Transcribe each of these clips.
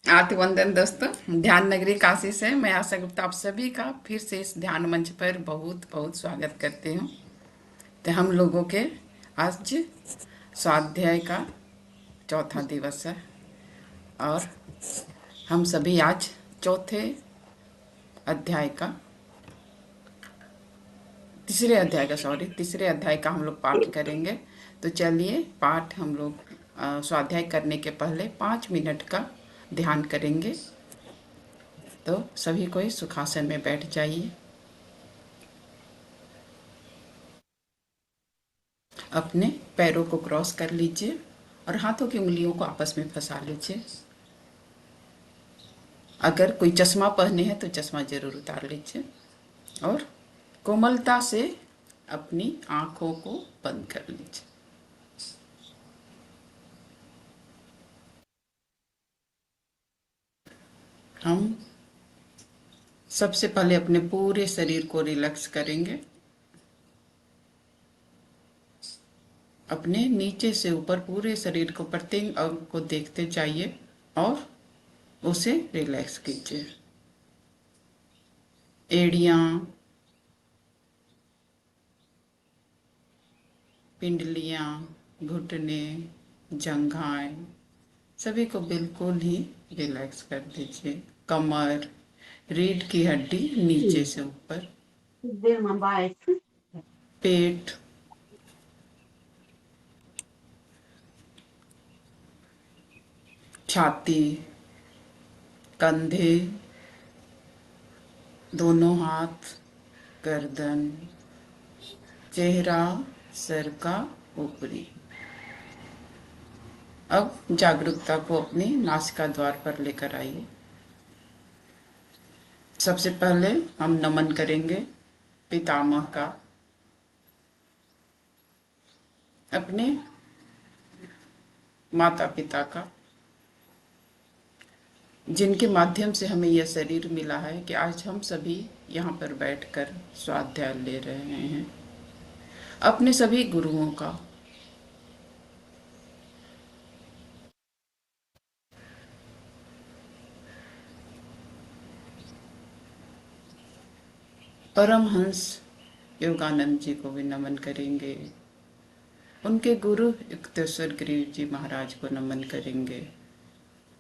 आरती वंदन दोस्तों। ध्यान नगरी काशी से मैं आशा गुप्ता आप सभी का फिर से इस ध्यान मंच पर बहुत बहुत स्वागत करती हूँ। तो हम लोगों के आज स्वाध्याय का चौथा दिवस है और हम सभी आज चौथे अध्याय का तीसरे अध्याय का हम लोग पाठ करेंगे। तो चलिए पाठ हम लोग स्वाध्याय करने के पहले 5 मिनट का ध्यान करेंगे। तो सभी कोई सुखासन में बैठ जाइए। अपने पैरों को क्रॉस कर लीजिए और हाथों की उंगलियों को आपस में फंसा लीजिए। अगर कोई चश्मा पहने हैं तो चश्मा जरूर उतार लीजिए और कोमलता से अपनी आंखों को बंद कर लीजिए। हम सबसे पहले अपने पूरे शरीर को रिलैक्स करेंगे। अपने नीचे से ऊपर पूरे शरीर को प्रत्येक अंग को देखते जाइए और उसे रिलैक्स कीजिए। एड़ियाँ, पिंडलियाँ, घुटने, जंघाएं सभी को बिल्कुल ही रिलैक्स कर दीजिए। कमर, रीढ़ की हड्डी नीचे से ऊपर, पेट, छाती, कंधे, दोनों हाथ, गर्दन, चेहरा, सर का ऊपरी। अब जागरूकता को अपनी नासिका द्वार पर लेकर आइए। सबसे पहले हम नमन करेंगे पितामह का, अपने माता पिता का, जिनके माध्यम से हमें यह शरीर मिला है कि आज हम सभी यहाँ पर बैठकर स्वाध्याय ले रहे हैं। अपने सभी गुरुओं का, परमहंस योगानंद जी को भी नमन करेंगे। उनके गुरु युक्तेश्वर गिरी जी महाराज को नमन करेंगे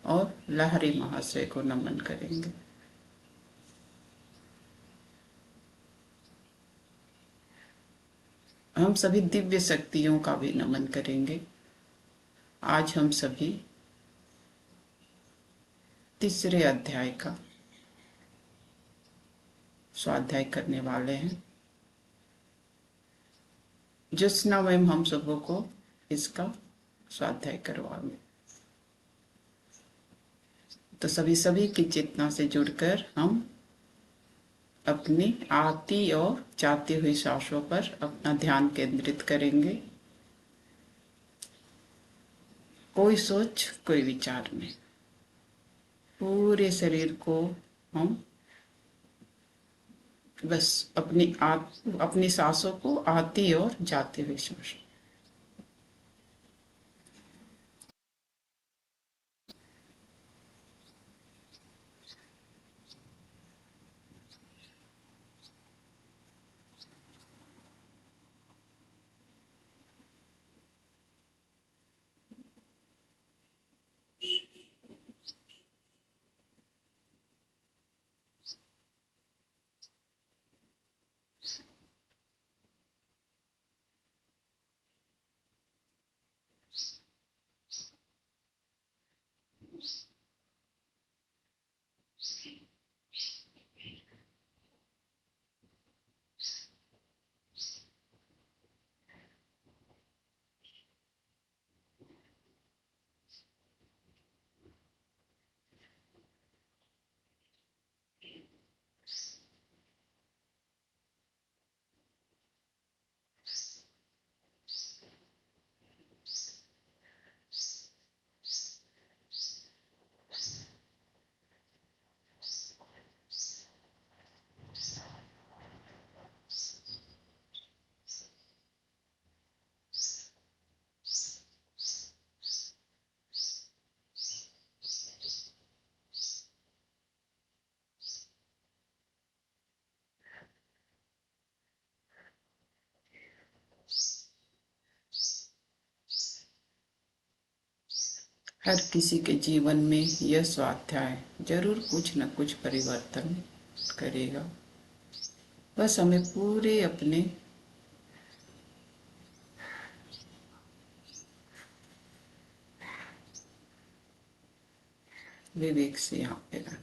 और लहरी महाशय को नमन करेंगे। हम सभी दिव्य शक्तियों का भी नमन करेंगे। आज हम सभी तीसरे अध्याय का स्वाध्याय करने वाले हैं। ज्योत्सना मैम हम सबों को इसका स्वाध्याय करवाएंगे। तो सभी सभी की चेतना से जुड़कर हम अपनी आती और जाती हुई सांसों पर अपना ध्यान केंद्रित करेंगे। कोई सोच, कोई विचार नहीं। पूरे शरीर को हम बस अपनी सांसों को आती और जाती हुई सांसों। हर किसी के जीवन में यह स्वाध्याय जरूर कुछ न कुछ परिवर्तन करेगा। बस हमें पूरे अपने विवेक से यहाँ पे रहना।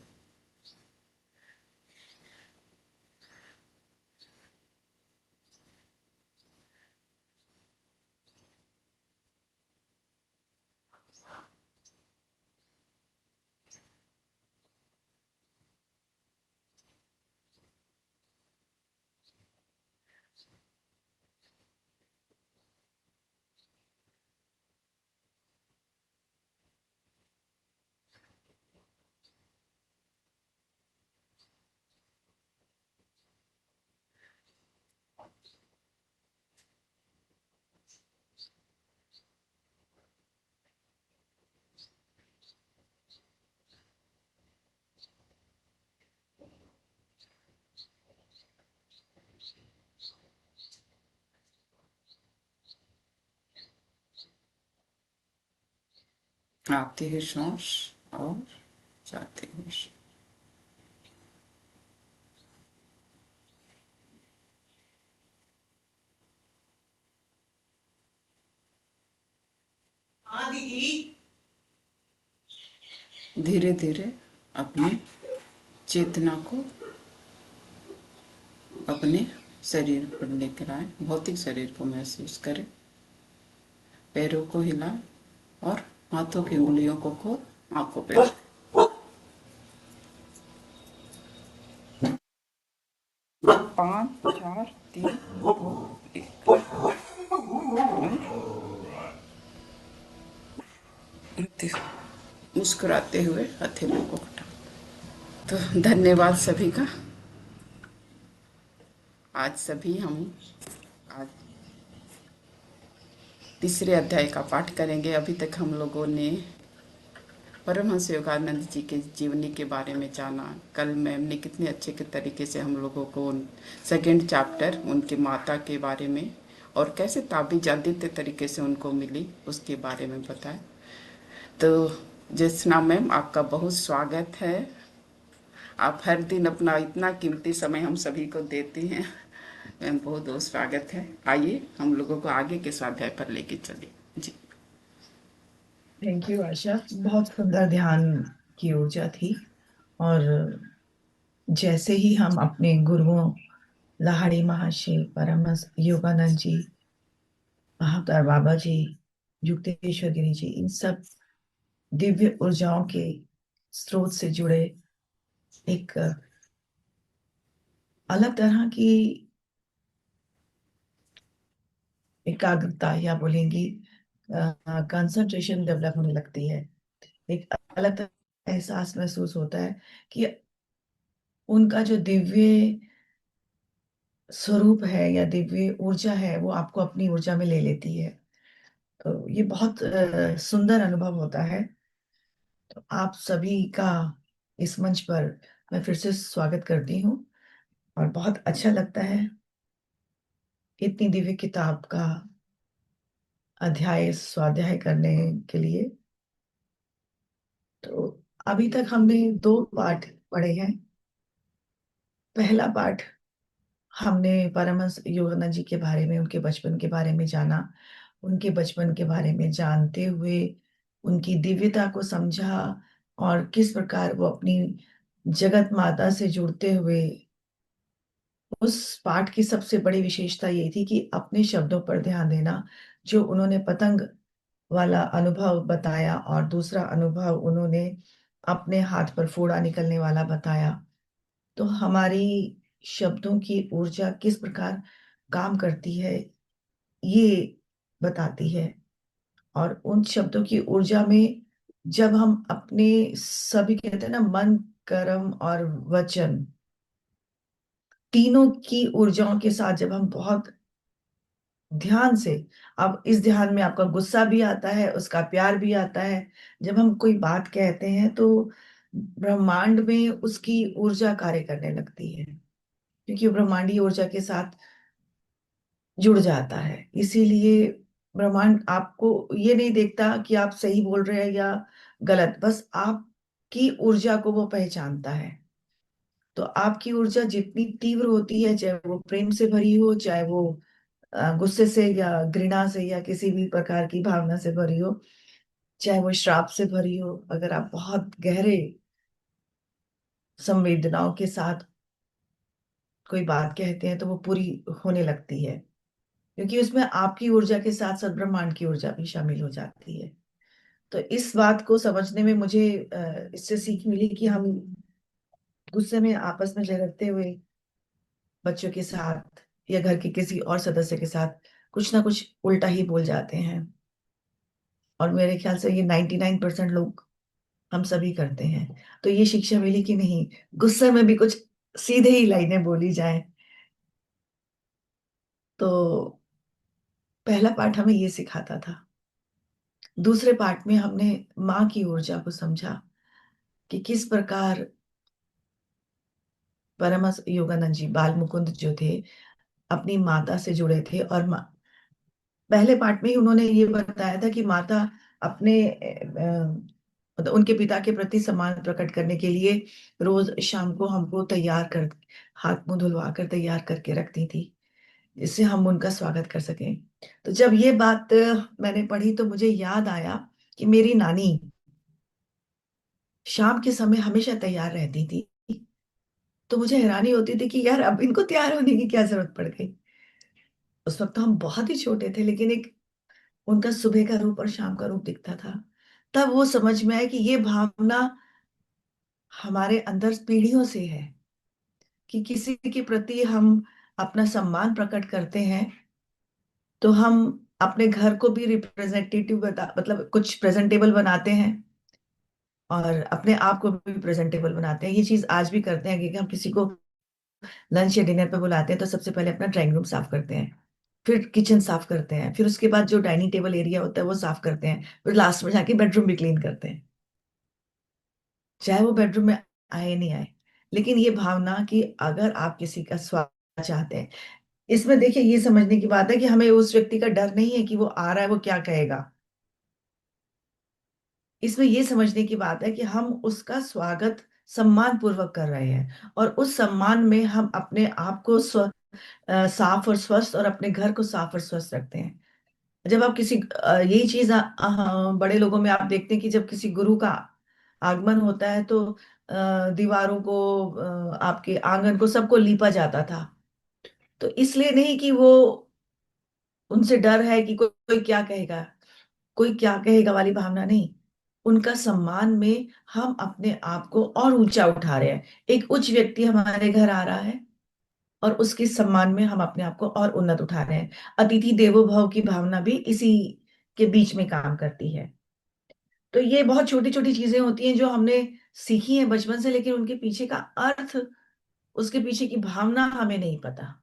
आते हैं सांस और जाते हैं। धीरे धीरे अपने चेतना को अपने शरीर पर लेकर आए। भौतिक शरीर को महसूस करें। पैरों को हिलाएं और हाथों की उंगलियों को खोल आंखों पे। 5 4 3 2 1। मुस्कुराते हुए हथेलियों को उठा। तो धन्यवाद सभी का। आज सभी हम आज तीसरे अध्याय का पाठ करेंगे। अभी तक हम लोगों ने परमहंस योगानंद जी के जीवनी के बारे में जाना। कल मैम ने कितने अच्छे के तरीके से हम लोगों को सेकंड चैप्टर उनके माता के बारे में और कैसे ताबीज आदित्य तरीके से उनको मिली उसके बारे में बताया। तो ज्योत्सना मैम, आपका बहुत स्वागत है। आप हर दिन अपना इतना कीमती समय हम सभी को देती हैं। मैम बहुत बहुत स्वागत है। आइए हम लोगों को आगे के स्वाध्याय पर लेके चलिए जी। थैंक यू आशा। बहुत सुंदर ध्यान की ऊर्जा थी। और जैसे ही हम अपने गुरुओं लाहिड़ी महाशय, परमहंस योगानंद जी, महाअवतार बाबा जी, युक्तेश्वर गिरी जी, इन सब दिव्य ऊर्जाओं के स्रोत से जुड़े एक अलग तरह की एकाग्रता या बोलेंगी कंसंट्रेशन डेवलप होने लगती है। एक अलग तरह का एहसास महसूस होता है कि उनका जो दिव्य स्वरूप है या दिव्य ऊर्जा है वो आपको अपनी ऊर्जा में ले लेती है। तो ये बहुत सुंदर अनुभव होता है। तो आप सभी का इस मंच पर मैं फिर से स्वागत करती हूँ और बहुत अच्छा लगता है इतनी दिव्य किताब का अध्याय स्वाध्याय करने के लिए। तो अभी तक हमने 2 पाठ पढ़े हैं। पहला पाठ हमने परमहंस योगानंद जी के बारे में, उनके बचपन के बारे में जाना। उनके बचपन के बारे में जानते हुए उनकी दिव्यता को समझा और किस प्रकार वो अपनी जगत माता से जुड़ते हुए, उस पाठ की सबसे बड़ी विशेषता ये थी कि अपने शब्दों पर ध्यान देना। जो उन्होंने पतंग वाला अनुभव बताया और दूसरा अनुभव उन्होंने अपने हाथ पर फोड़ा निकलने वाला बताया, तो हमारी शब्दों की ऊर्जा किस प्रकार काम करती है ये बताती है। और उन शब्दों की ऊर्जा में जब हम अपने सभी कहते हैं ना, मन, कर्म और वचन, तीनों की ऊर्जाओं के साथ जब हम बहुत ध्यान से, अब इस ध्यान में आपका गुस्सा भी आता है, उसका प्यार भी आता है। जब हम कोई बात कहते हैं तो ब्रह्मांड में उसकी ऊर्जा कार्य करने लगती है, क्योंकि वो ब्रह्मांडीय ऊर्जा के साथ जुड़ जाता है। इसीलिए ब्रह्मांड आपको ये नहीं देखता कि आप सही बोल रहे हैं या गलत, बस आपकी ऊर्जा को वो पहचानता है। तो आपकी ऊर्जा जितनी तीव्र होती है, चाहे वो प्रेम से भरी हो, चाहे वो गुस्से से या घृणा से या किसी भी प्रकार की भावना से भरी हो, चाहे वो श्राप से भरी हो, अगर आप बहुत गहरे संवेदनाओं के साथ कोई बात कहते हैं तो वो पूरी होने लगती है, क्योंकि उसमें आपकी ऊर्जा के साथ साथ ब्रह्मांड की ऊर्जा भी शामिल हो जाती है। तो इस बात को समझने में मुझे इससे सीख मिली कि हम गुस्से में आपस में झगड़ते हुए बच्चों के साथ या घर के किसी और सदस्य के साथ कुछ ना कुछ उल्टा ही बोल जाते हैं। और मेरे ख्याल से ये 99% लोग हम सभी करते हैं। तो ये शिक्षा मिली कि नहीं, गुस्से में भी कुछ सीधे ही लाइनें बोली जाए। तो पहला पाठ हमें ये सिखाता था। दूसरे पाठ में हमने माँ की ऊर्जा को समझा कि किस प्रकार परमहंस योगानंद जी बाल मुकुंद जो थे अपनी माता से जुड़े थे। और पहले पार्ट में ही उन्होंने ये बताया था कि माता अपने मतलब उनके पिता के प्रति सम्मान प्रकट करने के लिए रोज शाम को हमको तैयार कर, हाथ मुंह धुलवा कर तैयार करके रखती थी, जिससे हम उनका स्वागत कर सकें। तो जब ये बात मैंने पढ़ी तो मुझे याद आया कि मेरी नानी शाम के समय हमेशा तैयार रहती थी। तो मुझे हैरानी होती थी कि यार अब इनको तैयार होने की क्या जरूरत पड़ गई। उस वक्त तो हम बहुत ही छोटे थे, लेकिन एक उनका सुबह का रूप और शाम का रूप दिखता था। तब वो समझ में आया कि ये भावना हमारे अंदर पीढ़ियों से है, कि किसी के प्रति हम अपना सम्मान प्रकट करते हैं तो हम अपने घर को भी रिप्रेजेंटेटिव बता मतलब कुछ प्रेजेंटेबल बनाते हैं और अपने आप को भी प्रेजेंटेबल बनाते हैं। ये चीज आज भी करते हैं कि हम किसी को लंच या डिनर पे बुलाते हैं तो सबसे पहले अपना ड्राइंग रूम साफ करते हैं, फिर किचन साफ करते हैं, फिर उसके बाद जो डाइनिंग टेबल एरिया होता है वो साफ करते हैं, फिर लास्ट में जाके बेडरूम भी क्लीन करते हैं, चाहे वो बेडरूम में आए नहीं आए। लेकिन ये भावना कि अगर आप किसी का स्वागत चाहते हैं, इसमें देखिए ये समझने की बात है कि हमें उस व्यक्ति का डर नहीं है कि वो आ रहा है वो क्या कहेगा। इसमें ये समझने की बात है कि हम उसका स्वागत सम्मान पूर्वक कर रहे हैं, और उस सम्मान में हम अपने आप को साफ और स्वस्थ और अपने घर को साफ और स्वस्थ रखते हैं। जब आप किसी यही चीज बड़े लोगों में आप देखते हैं कि जब किसी गुरु का आगमन होता है तो दीवारों को, आपके आंगन को, सबको लीपा जाता था। तो इसलिए नहीं कि वो उनसे डर है कि कोई क्या कहेगा, कोई क्या कहेगा वाली भावना नहीं। उनका सम्मान में हम अपने आप को और ऊंचा उठा रहे हैं। एक उच्च व्यक्ति हमारे घर आ रहा है और उसके सम्मान में हम अपने आप को और उन्नत उठा रहे हैं। अतिथि देवो भव की भावना भी इसी के बीच में काम करती है। तो ये बहुत छोटी छोटी चीजें होती हैं जो हमने सीखी हैं बचपन से, लेकिन उनके पीछे का अर्थ, उसके पीछे की भावना हमें नहीं पता।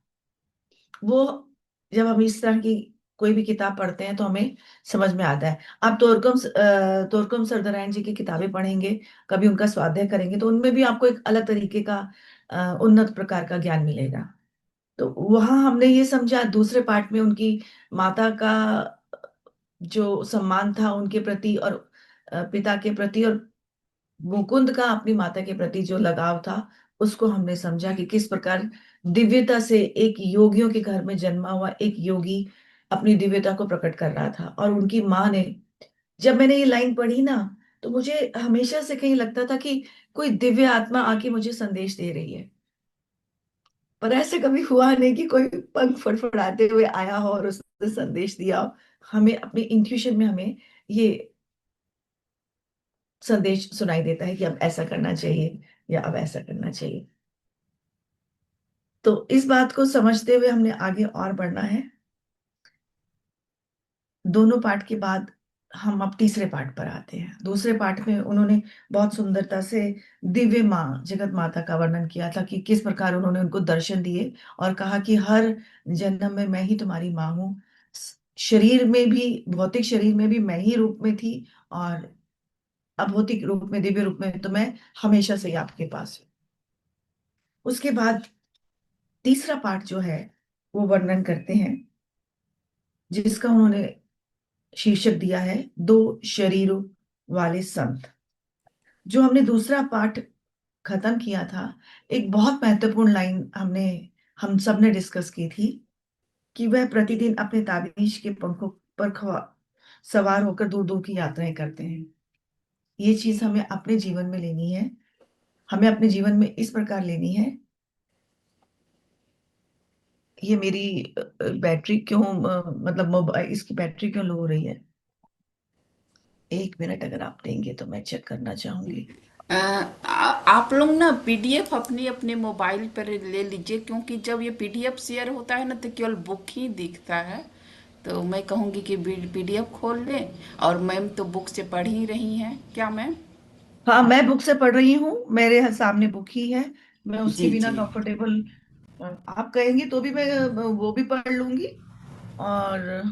वो जब हम इस तरह की कोई भी किताब पढ़ते हैं तो हमें समझ में आता है। आप तोरकम सरदरायण जी की किताबें पढ़ेंगे, कभी उनका स्वाध्याय करेंगे, तो उनमें भी आपको एक अलग तरीके का उन्नत प्रकार का ज्ञान मिलेगा। तो वहां हमने ये समझा दूसरे पार्ट में उनकी माता का जो सम्मान था उनके प्रति, और पिता के प्रति, और मुकुंद का अपनी माता के प्रति जो लगाव था, उसको हमने समझा कि किस प्रकार दिव्यता से एक योगियों के घर में जन्मा हुआ एक योगी अपनी दिव्यता को प्रकट कर रहा था। और उनकी माँ ने, जब मैंने ये लाइन पढ़ी ना, तो मुझे हमेशा से कहीं लगता था कि कोई दिव्य आत्मा आके मुझे संदेश दे रही है। पर ऐसे कभी हुआ नहीं कि कोई पंख फड़फड़ाते हुए आया हो और उसने संदेश दिया हो। हमें अपने इंट्यूशन में हमें ये संदेश सुनाई देता है कि अब ऐसा करना चाहिए या अब ऐसा करना चाहिए। तो इस बात को समझते हुए हमने आगे और बढ़ना है। दोनों पाठ के बाद हम अब तीसरे पाठ पर आते हैं। दूसरे पाठ में उन्होंने बहुत सुंदरता से दिव्य माँ जगत माता का वर्णन किया था कि किस प्रकार उन्होंने उनको दर्शन दिए और कहा कि हर जन्म में मैं ही तुम्हारी माँ हूँ। शरीर में भी, भौतिक शरीर में भी मैं ही रूप में थी, और अभौतिक रूप में, दिव्य रूप में तो मैं हमेशा से ही आपके पास हूँ। उसके बाद तीसरा पाठ जो है वो वर्णन करते हैं, जिसका उन्होंने शीर्षक दिया है, दो शरीरों वाले संत। जो हमने दूसरा पाठ खत्म किया था, एक बहुत महत्वपूर्ण लाइन हम सब ने डिस्कस की थी कि वह प्रतिदिन अपने ताबीज के पंखों पर सवार होकर दूर दूर की यात्राएं करते हैं। ये चीज हमें अपने जीवन में लेनी है। हमें अपने जीवन में इस प्रकार लेनी है। ये मेरी बैटरी क्यों मतलब मोबाइल, इसकी बैटरी क्यों लो हो रही है? 1 मिनट अगर आप देंगे तो मैं चेक करना चाहूंगी। आप लोग ना पीडीएफ अपने अपने मोबाइल पर ले लीजिए, क्योंकि जब ये पीडीएफ शेयर होता है ना तो केवल बुक ही दिखता है। तो मैं कहूँगी कि पीडीएफ खोल लें। और मैम तो बुक से पढ़ ही रही हैं, क्या मैम? हाँ, मैं बुक से पढ़ रही हूँ, मेरे सामने बुक ही है। मैं उसके जी बिना जी। कंफर्टेबल, आप कहेंगे तो भी मैं वो भी पढ़ लूंगी। और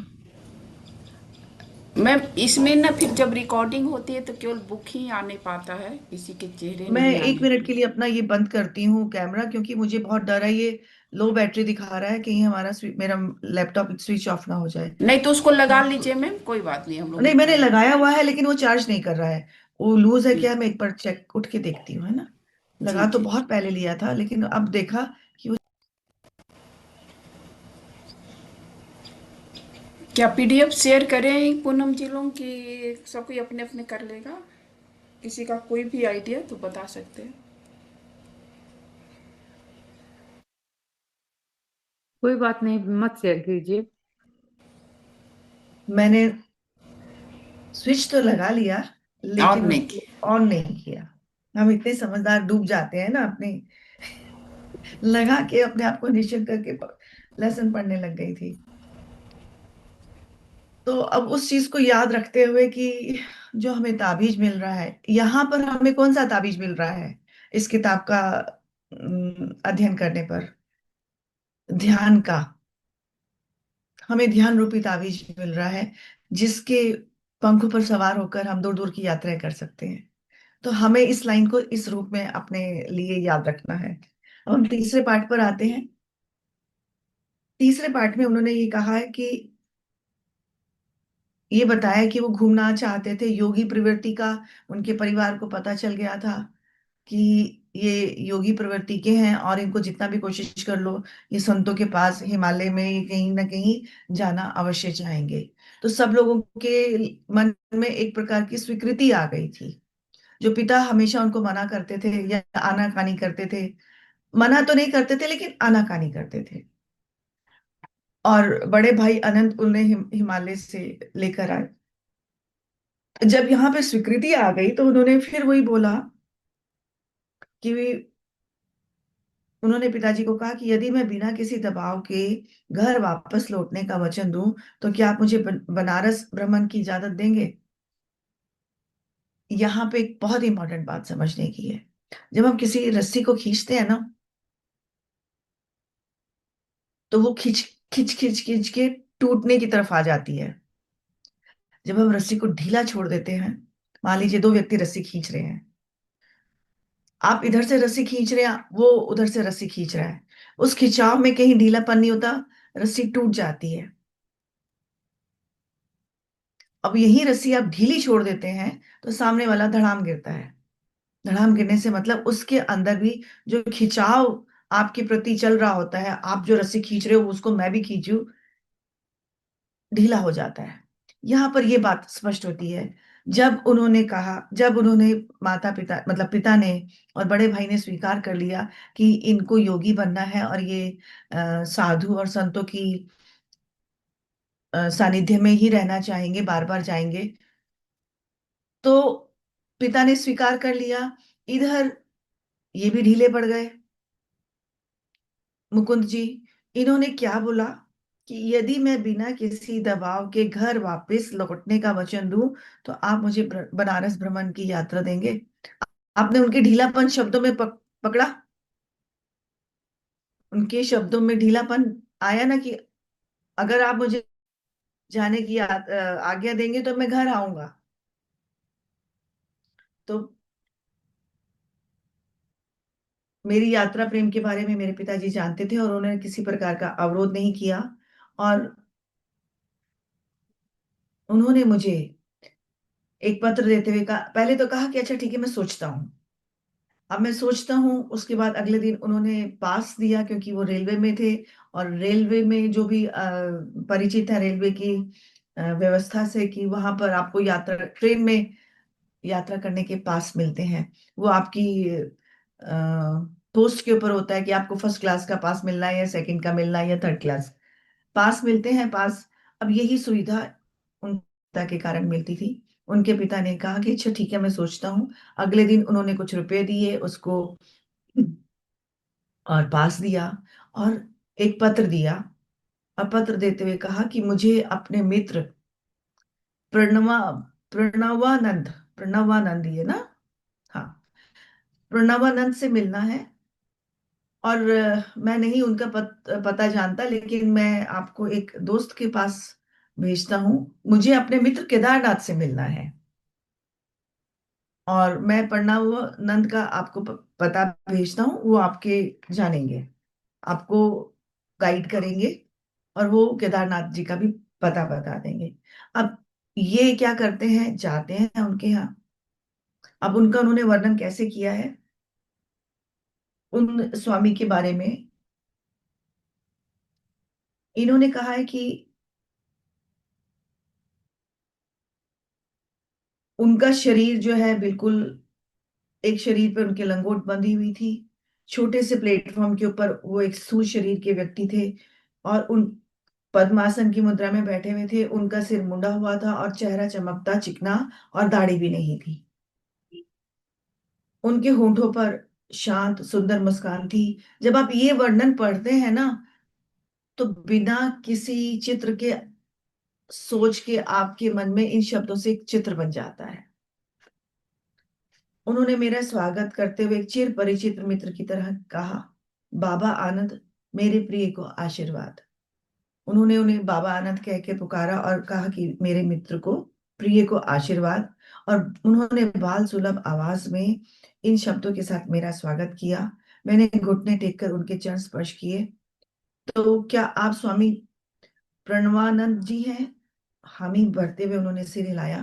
मैम इसमें ना फिर जब रिकॉर्डिंग होती है तो केवल बुक ही आने पाता है, किसी के चेहरे मैं नहीं 1 मिनट आने। के लिए अपना ये बंद करती हूँ कैमरा, क्योंकि मुझे बहुत डर है, ये लो बैटरी दिखा रहा है, कहीं मेरा लैपटॉप स्विच ऑफ ना हो जाए। नहीं तो उसको लगा तो लीजिए मैम, कोई बात नहीं, हम लोग नहीं, मैंने निकाल लेंगे। लगाया हुआ है लेकिन वो चार्ज नहीं कर रहा है। वो लूज है हम्म, क्या, मैं एक बार चेक उठ के देखती हूँ, है ना। जी लगा तो जी जी। बहुत पहले लिया था, लेकिन अब देखा कि वो। क्या पीडीएफ शेयर करें पूनम जी लोग कि सब कोई अपने अपने कर लेगा? किसी का कोई भी आइडिया तो बता सकते हैं। कोई बात नहीं, मत शेयर कीजिए। मैंने स्विच तो लगा लिया, और लेकिन नहीं उसको ऑन नहीं किया। हम इतने समझदार डूब जाते हैं ना अपने, लगा के अपने आप को निश्चित करके लेसन पढ़ने लग गई थी। तो अब उस चीज को याद रखते हुए कि जो हमें ताबीज मिल रहा है, यहाँ पर हमें कौन सा ताबीज मिल रहा है इस किताब का अध्ययन करने पर? ध्यान का। हमें ध्यान रूपी ताबीज मिल रहा है, जिसके पंखों पर सवार होकर हम दूर दूर की यात्राएं कर सकते हैं। तो हमें इस लाइन को इस रूप में अपने लिए याद रखना है। अब हम तीसरे पाठ पर आते हैं। तीसरे पाठ में उन्होंने ये कहा है कि, ये बताया कि वो घूमना चाहते थे, योगी प्रवृत्ति का उनके परिवार को पता चल गया था कि ये योगी प्रवृत्ति के हैं, और इनको जितना भी कोशिश कर लो, ये संतों के पास हिमालय में ये कहीं ना कहीं जाना अवश्य चाहेंगे। तो सब लोगों के मन में एक प्रकार की स्वीकृति आ गई थी। जो पिता हमेशा उनको मना करते थे या आनाकानी करते थे, मना तो नहीं करते थे लेकिन आनाकानी करते थे, और बड़े भाई अनंत उन्हें हिमालय से लेकर आए। जब यहाँ पे स्वीकृति आ गई तो उन्होंने फिर वही बोला कि उन्होंने पिताजी को कहा कि यदि मैं बिना किसी दबाव के घर वापस लौटने का वचन दूं, तो क्या आप मुझे बनारस भ्रमण की इजाजत देंगे? यहाँ पे एक बहुत इंपॉर्टेंट बात समझने की है। जब हम किसी रस्सी को खींचते हैं ना, तो वो खींच खींच खींच खींच के टूटने की तरफ आ जाती है। जब हम रस्सी को ढीला छोड़ देते हैं, मान लीजिए दो व्यक्ति रस्सी खींच रहे हैं, आप इधर से रस्सी खींच रहे हैं, वो उधर से रस्सी खींच रहा है, उस खिंचाव में कहीं ढीलापन नहीं होता, रस्सी टूट जाती है। अब यही रस्सी आप ढीली छोड़ देते हैं, तो सामने वाला धड़ाम गिरता है। धड़ाम गिरने से मतलब उसके अंदर भी जो खिंचाव आपके प्रति चल रहा होता है, आप जो रस्सी खींच रहे हो उसको मैं भी खींचूं, ढीला हो जाता है। यहाँ पर ये बात स्पष्ट होती है। जब उन्होंने माता पिता मतलब पिता ने और बड़े भाई ने स्वीकार कर लिया कि इनको योगी बनना है, और ये साधु और संतों की सानिध्य में ही रहना चाहेंगे, बार बार जाएंगे, तो पिता ने स्वीकार कर लिया। इधर ये भी ढीले पड़ गए। मुकुंद जी, इन्होंने क्या बोला कि यदि मैं बिना किसी दबाव के घर वापस लौटने का वचन दूं, तो आप मुझे बनारस भ्रमण की यात्रा देंगे। आपने उनके ढीलापन शब्दों में पकड़ा? उनके शब्दों में ढीलापन आया ना, कि अगर आप मुझे जाने की आज्ञा देंगे तो मैं घर आऊंगा। तो मेरी यात्रा प्रेम के बारे में मेरे पिताजी जानते थे, और उन्होंने किसी प्रकार का अवरोध नहीं किया। और उन्होंने मुझे एक पत्र देते हुए कहा, पहले तो कहा कि अच्छा ठीक है मैं सोचता हूँ। अब मैं सोचता हूँ, उसके बाद अगले दिन उन्होंने पास दिया, क्योंकि वो रेलवे में थे और रेलवे में जो भी परिचित है रेलवे की व्यवस्था से, कि वहां पर आपको यात्रा ट्रेन में यात्रा करने के पास मिलते हैं। वो आपकी पोस्ट के ऊपर होता है कि आपको फर्स्ट क्लास का पास मिलना है या सेकंड का मिलना है या थर्ड क्लास पास मिलते हैं पास। अब यही सुविधा उन पिता के कारण मिलती थी। उनके पिता ने कहा कि अच्छा ठीक है मैं सोचता हूँ। अगले दिन उन्होंने कुछ रुपए दिए उसको और पास दिया और एक पत्र दिया। और पत्र देते हुए कहा कि मुझे अपने मित्र प्रणवा प्रणवानंद प्रणवानंद ये ना, हाँ, प्रणवानंद से मिलना है। और मैं नहीं उनका पता जानता, लेकिन मैं आपको एक दोस्त के पास भेजता हूँ। मुझे अपने मित्र केदारनाथ से मिलना है और मैं प्रणवानंद का आपको पता भेजता हूँ। वो आपके जानेंगे, आपको गाइड करेंगे और वो केदारनाथ जी का भी पता बता देंगे। अब ये क्या करते हैं, जाते हैं उनके यहाँ। अब उनका उन्होंने वर्णन कैसे किया है उन स्वामी के बारे में। इन्होंने कहा है कि उनका शरीर जो है बिल्कुल, एक शरीर पर उनके लंगोट बंधी हुई थी। छोटे से प्लेटफॉर्म के ऊपर वो एक स्थूल शरीर के व्यक्ति थे और उन पद्मासन की मुद्रा में बैठे हुए थे। उनका सिर मुंडा हुआ था और चेहरा चमकता चिकना और दाढ़ी भी नहीं थी। उनके होंठों पर शांत सुंदर मुस्कान थी। जब आप ये वर्णन पढ़ते हैं ना, तो बिना किसी चित्र के सोच के आपके मन में इन शब्दों से एक चित्र बन जाता है। उन्होंने मेरा स्वागत करते हुए एक चिर परिचित मित्र की तरह कहा, बाबा आनंद, मेरे प्रिय को आशीर्वाद। उन्होंने उन्हें बाबा आनंद कह के पुकारा और कहा कि मेरे मित्र को, प्रिय को आशीर्वाद। और उन्होंने बाल सुलभ आवाज में इन शब्दों के साथ मेरा स्वागत किया। मैंने घुटने टेककर उनके चरण स्पर्श किए। तो क्या आप स्वामी प्रणवानंद जी हैं? हामी भरते हुए उन्होंने सिर हिलाया।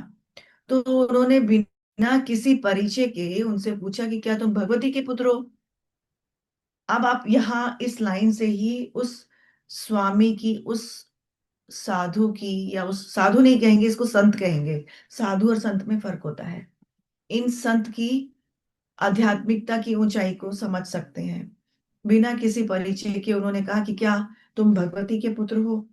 तो उन्होंने बिना किसी परिचय के उनसे पूछा कि क्या तुम भगवती के पुत्र हो? अब आप यहाँ इस लाइन से ही उस स्वामी की, उस साधु की, या उस साधु नहीं कहेंगे, इसको संत कहेंगे। साधु और संत में फर्क होता है। इन संत की आध्यात्मिकता की ऊंचाई को समझ सकते हैं। बिना किसी परिचय के उन्होंने कहा कि क्या तुम भगवती के पुत्र हो?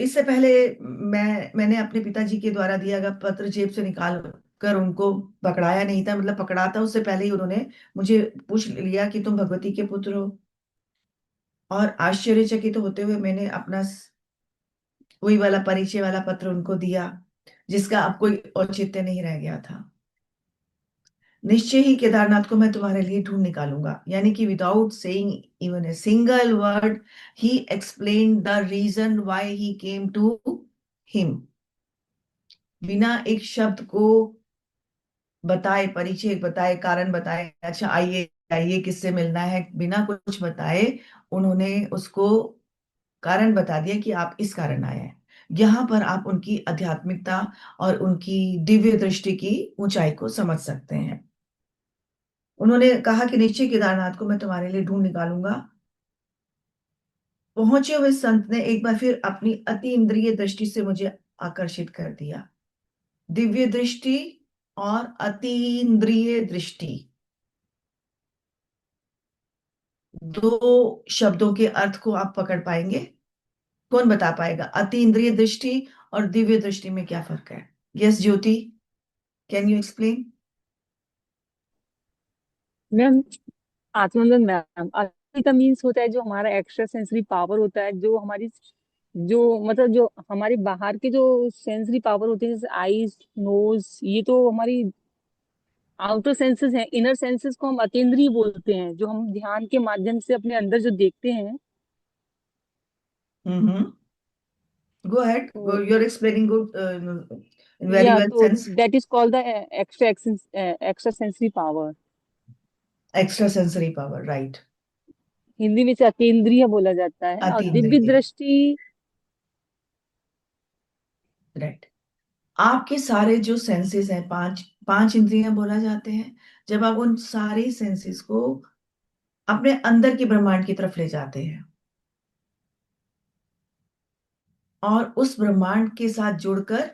इससे पहले मैंने अपने पिताजी के द्वारा दिया गया पत्र जेब से निकाल कर उनको पकड़ाया नहीं था। मतलब पकड़ा था उससे पहले ही उन्होंने मुझे पूछ लिया कि तुम भगवती के पुत्र हो। और आश्चर्यचकित होते हुए मैंने अपना वही वाला परिचय वाला पत्र उनको दिया, जिसका अब कोई औचित्य नहीं रह गया था। निश्चय ही केदारनाथ को मैं तुम्हारे लिए ढूंढ निकालूंगा। यानी कि without saying even a single word, he explain the reason why he came to him. बिना एक शब्द को बताए, परिचय बताए, कारण बताए, अच्छा आइए आइए किससे मिलना है, बिना कुछ बताए उन्होंने उसको कारण बता दिया कि आप इस कारण आए हैं। यहाँ पर आप उनकी आध्यात्मिकता और उनकी दिव्य दृष्टि की ऊंचाई को समझ सकते हैं। उन्होंने कहा कि निश्चय केदारनाथ को मैं तुम्हारे लिए ढूंढ निकालूंगा। पहुंचे हुए संत ने एक बार फिर अपनी अति इंद्रिय दृष्टि से मुझे आकर्षित कर दिया। दिव्य दृष्टि और अतीन्द्रिय दृष्टि, दो शब्दों के अर्थ को आप पकड़ पाएंगे? कौन बता पाएगा अतीन्द्रिय दृष्टि और दिव्य दृष्टि में क्या फर्क है? Yes Jyoti, can you explain? Ma'am, Atmanand ma'am, आत्मा का मीन्स होता है जो हमारा एक्स्ट्रा सेंसरी पावर होता है, जो हमारी, जो मतलब जो हमारी बाहर के जो सेंसरी पावर होते हैं, जैसे आईज, नोज, ये तो हमारी आउटर सेंसेस हैं। इनर सेंसेस को हम अतीन्द्रिय बोलते हैं, जो हम ध्यान के माध्यम से अपने अंदर जो देखते हैं। हम्म, गो अहेड, तो you are explaining good in very या वेल तो sense. That is called the extra extra sensory power. Extra sensory power, right. Hindi में से अतीन्द्रिय बोला जाता है। और दिव्य अतीन्द्रिय। दृष्टि राइट। आपके सारे जो सेंसेस हैं, पांच पांच इंद्रियां बोला जाते हैं, जब आप उन सारे सेंसेस को अपने अंदर के ब्रह्मांड की तरफ ले जाते हैं और उस ब्रह्मांड के साथ जुड़कर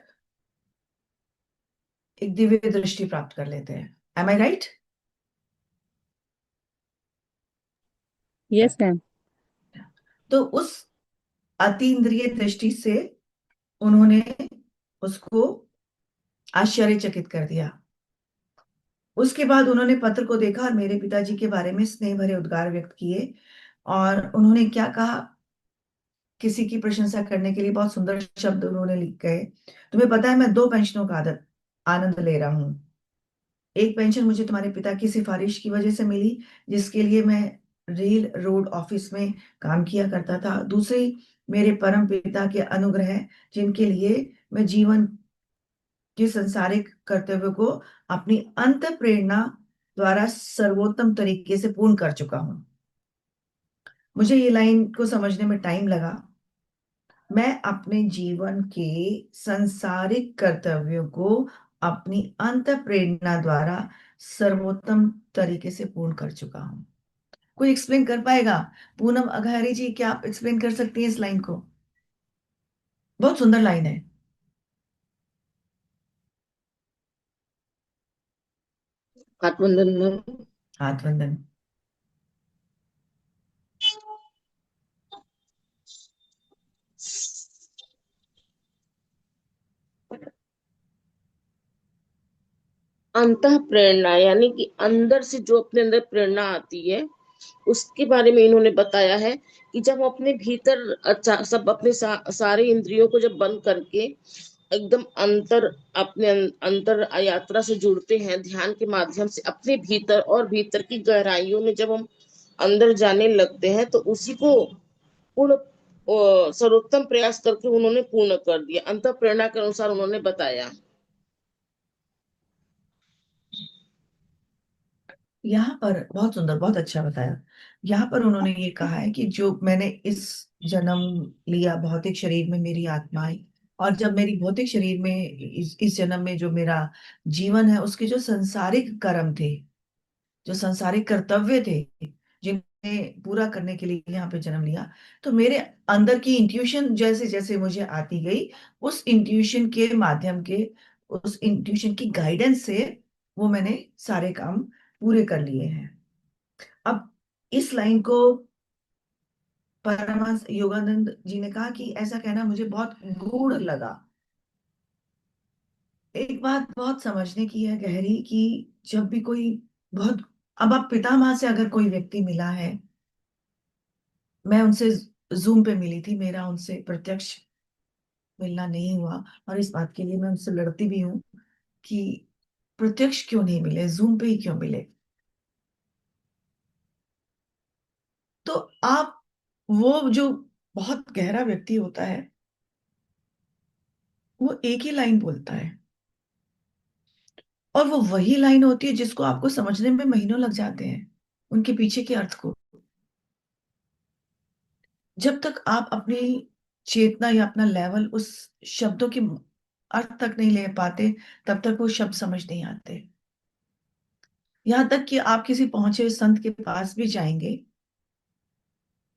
एक दिव्य दृष्टि प्राप्त कर लेते हैं। एम आई राइट? Yes ma'am. तो उस अतीन्द्रिय दृष्टि से उन्होंने उसको आश्चर्यचकित कर दिया। उसके बाद उन्होंने पत्र को देखा और मेरे पिताजी के बारे में स्नेह भरे उद्गार व्यक्त किए। और उन्होंने क्या कहा, किसी की प्रशंसा करने के लिए बहुत सुंदर शब्द उन्होंने लिख गए। तुम्हें पता है, मैं 2 पेंशनों का आदत आनंद ले रहा हूँ। एक पेंशन मुझे तुम्हारे पिता की सिफारिश की वजह से मिली, जिसके लिए मैं रेल रोड ऑफिस में काम किया करता था। दूसरी मेरे परम पिता के अनुग्रह, जिनके लिए मैं जीवन के संसारिक कर्तव्य को अपनी अंत प्रेरणा द्वारा सर्वोत्तम तरीके से पूर्ण कर चुका हूं। मुझे ये लाइन को समझने में टाइम लगा। मैं अपने जीवन के संसारिक कर्तव्यों को अपनी अंत प्रेरणा द्वारा सर्वोत्तम तरीके से पूर्ण कर चुका हूं। कोई एक्सप्लेन कर पाएगा? पूनम अघारी जी, क्या आप एक्सप्लेन कर सकती हैं इस लाइन को? बहुत सुंदर लाइन है। हाथवंदन में हाथ वंदन। अंतः प्रेरणा यानी कि अंदर से जो अपने अंदर प्रेरणा आती है उसके बारे में इन्होंने बताया है कि जब हम अपने भीतर सब अपने सारे इंद्रियों को जब बंद करके एकदम अपने अंतर यात्रा से जुड़ते हैं ध्यान के माध्यम से अपने भीतर और भीतर की गहराइयों में जब हम अंदर जाने लगते हैं तो उसी को पूर्ण सर्वोत्तम प्रयास करके उन्होंने पूर्ण कर दिया। अंत प्रेरणा के अनुसार उन्होंने बताया। यहाँ पर बहुत सुंदर, बहुत अच्छा बताया। यहाँ पर उन्होंने ये कहा है कि जो मैंने इस जन्म लिया भौतिक शरीर में, मेरी आत्मा आई, और जब मेरी भौतिक शरीर में इस जन्म में जो मेरा जीवन है, उसके जो संसारिक कर्म थे, जो संसारिक कर्तव्य थे, जिन्हें पूरा करने के लिए यहाँ पे जन्म लिया, तो मेरे अंदर की इंट्यूशन जैसे जैसे मुझे आती गई, उस इंट्यूशन के माध्यम के, उस इंट्यूशन की गाइडेंस से वो मैंने सारे काम पूरे कर लिए हैं। अब इस लाइन को परमहंस योगानंद जी ने कहा कि ऐसा कहना मुझे बहुत गूढ़ लगा। एक बात बहुत समझने की है गहरी, कि जब भी कोई बहुत, अब आप पितामह से अगर कोई व्यक्ति मिला है, मैं उनसे जूम पे मिली थी, मेरा उनसे प्रत्यक्ष मिलना नहीं हुआ, और इस बात के लिए मैं उनसे लड़ती भी हूँ कि प्रत्यक्ष क्यों नहीं मिले, जूम पे ही क्यों मिले। तो आप, वो जो बहुत गहरा व्यक्ति होता है, वो एक ही लाइन बोलता है, और वो वही लाइन होती है जिसको आपको समझने में महीनों लग जाते हैं, उनके पीछे के अर्थ को। जब तक आप अपनी चेतना या अपना लेवल उस शब्दों के अर्थ तक नहीं ले पाते, तब तक वो शब्द समझ नहीं आते। यहां तक कि आप किसी पहुंचे हुए संत के पास भी जाएंगे,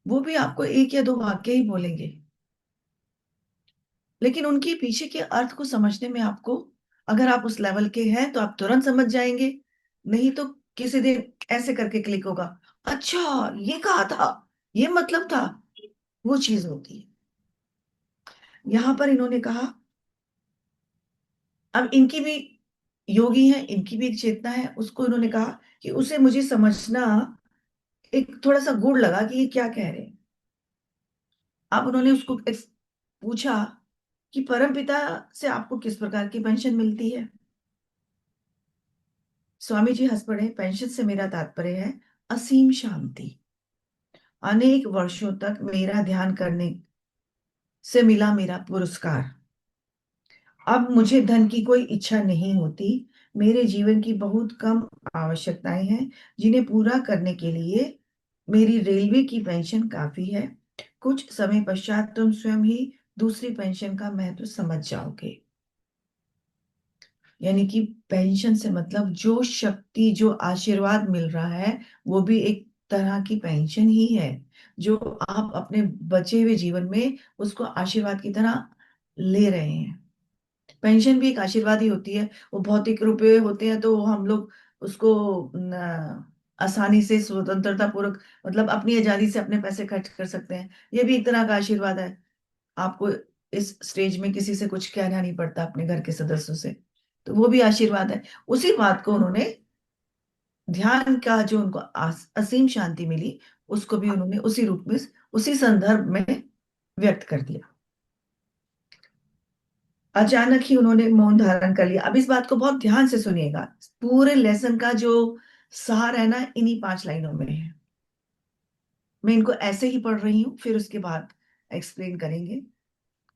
वो भी आपको एक या दो वाक्य ही बोलेंगे, लेकिन उनके पीछे के अर्थ को समझने में आपको, अगर आप उस लेवल के हैं तो आप तुरंत समझ जाएंगे, नहीं तो किसी दिन ऐसे करके क्लिक होगा, अच्छा ये कहा था, ये मतलब था, वो चीज होती है। यहां पर इन्होंने कहा, अब इनकी भी, योगी हैं, इनकी भी एक चेतना है, उसको इन्होंने कहा कि उसे मुझे समझना एक थोड़ा सा गुड़ लगा कि ये क्या कह रहे हैं। अब उन्होंने उसको पूछा कि परमपिता से आपको किस प्रकार की पेंशन मिलती है? स्वामी जी हंस पड़े, पेंशन से मेरा तात्पर्य है असीम शांति। अनेक वर्षों तक मेरा ध्यान करने से मिला मेरा पुरस्कार। अब मुझे धन की कोई इच्छा नहीं होती। मेरे जीवन की बहुत कम आवश्यकताएं हैं, जिन्हें पूरा करने के लिए मेरी रेलवे की पेंशन काफी है। कुछ समय पश्चात तुम स्वयं ही दूसरी पेंशन का महत्व समझ जाओगे। यानी कि पेंशन से मतलब जो शक्ति, जो आशीर्वाद मिल रहा है, वो भी एक तरह की पेंशन ही है, जो आप अपने बचे हुए जीवन में उसको आशीर्वाद की तरह ले रहे हैं। पेंशन भी एक आशीर्वाद ही होती है। वो भौतिक रुपए होते हैं तो हम लोग उसको आसानी से स्वतंत्रता पूर्वक, मतलब अपनी आजादी से अपने पैसे खर्च कर सकते हैं। ये भी एक तरह का आशीर्वाद है। आपको इस स्टेज में किसी से कुछ कहना नहीं पड़ता, अपने घर के सदस्यों से, तो वो भी आशीर्वाद है। उसी बात को उन्होंने, ध्यान का जो उनको असीम शांति मिली, उसको भी उन्होंने उसी रूप में, उसी संदर्भ में व्यक्त कर दिया। अचानक ही उन्होंने मौन धारण कर लिया। अब इस बात को बहुत ध्यान से सुनिएगा। पूरे लेसन का जो सार है ना, इन्हीं 5 लाइनों में है। मैं इनको ऐसे ही पढ़ रही हूँ, फिर उसके बाद एक्सप्लेन करेंगे।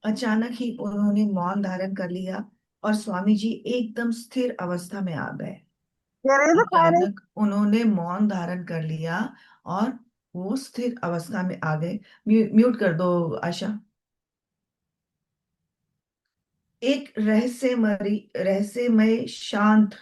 अचानक ही उन्होंने मौन धारण कर लिया और स्वामी जी एकदम स्थिर अवस्था में आ गए। अचानक उन्होंने मौन धारण कर लिया और वो स्थिर अवस्था में आ गए। म्यूट कर दो आशा। एक रहस्यमय शांत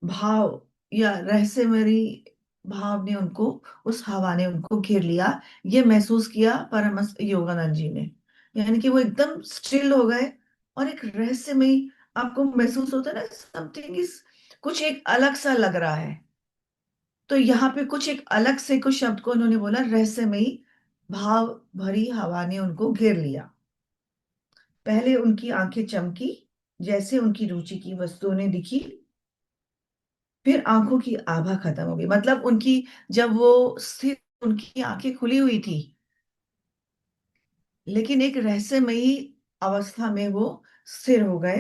भाव या रहस्यमयी भाव ने उनको, उस हवा ने उनको घेर लिया। ये महसूस किया परमहंस योगानंद जी ने। यानी कि वो एकदम स्टिल हो गए और एक रहस्यमयी, आपको महसूस होता है ना, समथिंग इज, कुछ एक अलग सा लग रहा है। तो यहाँ पे कुछ एक अलग से कुछ शब्द को उन्होंने बोला, रहस्यमयी भाव भरी हवा ने उनको घेर लिया। पहले उनकी आंखें चमकी जैसे उनकी रुचि की वस्तुओं ने दिखी, फिर आंखों की आभा खत्म हो गई। मतलब उनकी, जब वो स्थिर, उनकी आंखें खुली हुई थी, लेकिन एक रहस्यमयी अवस्था में वो स्थिर हो गए।